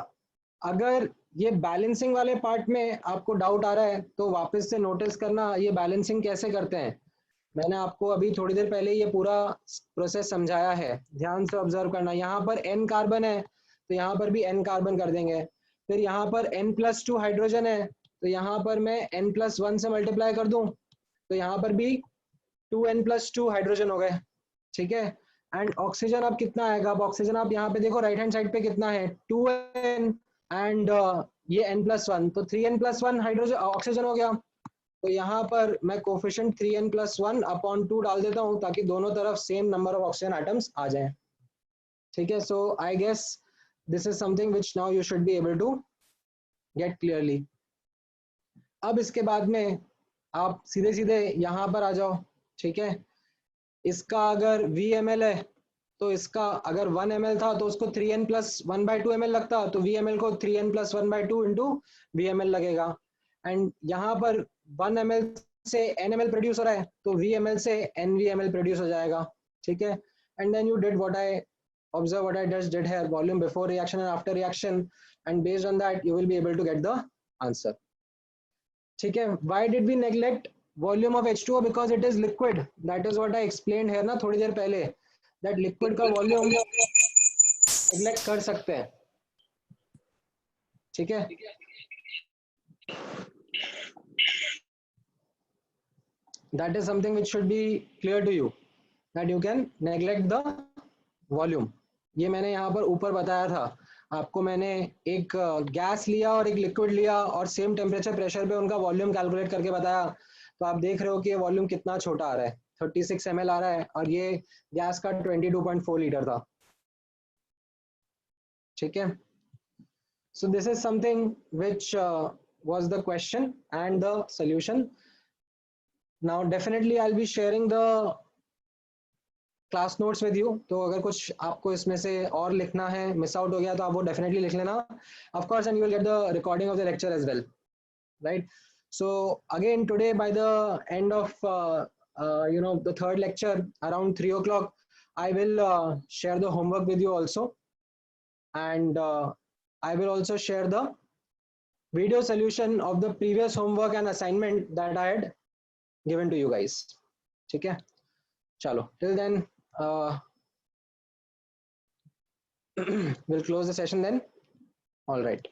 अगर ये बैलेंसिंग वाले पार्ट में आपको डाउट आ रहा है तो वापस से नोटिस करना ये बैलेंसिंग कैसे करते हैं, मैंने आपको अभी थोड़ी देर पहले ये पूरा प्रोसेस समझाया है, ध्यान से ऑब्जर्व करना। यहाँ पर n कार्बन है तो यहाँ पर भी n कार्बन कर देंगे, फिर यहाँ पर n+2 हाइड्रोजन है तो यहाँ पर मैं n+1 से मल्टीप्लाई कर दूं तो यहाँ पर भी 2n+2 हाइड्रोजन हो गए, ठीक है। एंड ऑक्सीजन अब कितना आएगा, अब ऑक्सीजन आप यहाँ पे देखो राइट हैंड साइड पे कितना है 2n एंड ये n+1, तो 3n+1 हाइड्रोजन ऑक्सीजन हो गया, तो यहाँ पर मैं कोफिशिएंट 3n+1/2 डाल देता हूँ ताकि दोनों तरफ same number of oxygen atoms आ जाएं, ठीक है। So I guess this is something which now you should be able to get clearly. अब इसके बाद में आप सीधे सीधे यहाँ पर आ जाओ, ठीक है। इसका अगर VML है तो इसका अगर 1 ml था तो उसको 3n+1/2 ml लगता, तो VML को 3n+1/2 इंटू VML लगेगा, एंड यहाँ पर 1 ml से n ml प्रोड्यूस हो रहा है तो VML से nVML प्रोड्यूस हो जाएगा, ठीक है। And then you did what I observe what I just did here, volume before reaction and after reaction, and based on that you will be able to get the answer, ठीक है। Why did we neglect volume of H2O? Because it is liquid, that is what I explained here ना थोड़ी देर पहले, that liquid का volume neglect कर सकते हैं, ठीक है। that is something which should be clear to you, that you can neglect the volume. ये मैंने यहाँ पर ऊपर बताया था आपको, मैंने एक गैस लिया और एक लिक्विड लिया और सेम टेम्परेचर प्रेशर पे उनका वॉल्यूम कैलकुलेट करके बताया, तो आप देख रहे हो कि ये वॉल्यूम कितना छोटा आ रहा है, 36 ml आ रहा है, और ये गैस का 22.4 लीटर था, ठीक है. So this is something which was the question and the solution. Now definitely I'll be sharing the class notes with you, तो अगर कुछ आपको इसमें से और लिखना है, मिस आउट हो गया, तो आप वो डेफिनेटली लिख लेना, of course, and you will get the recording of the lecture as well, right. So again today by the end of the third lecture around 3 o'clock, I will share the homework with you also, and I will also share the video solution of the previous homework and assignment that I had given to you guys. ठीक है, चलो, till then we'll close the session then. All right.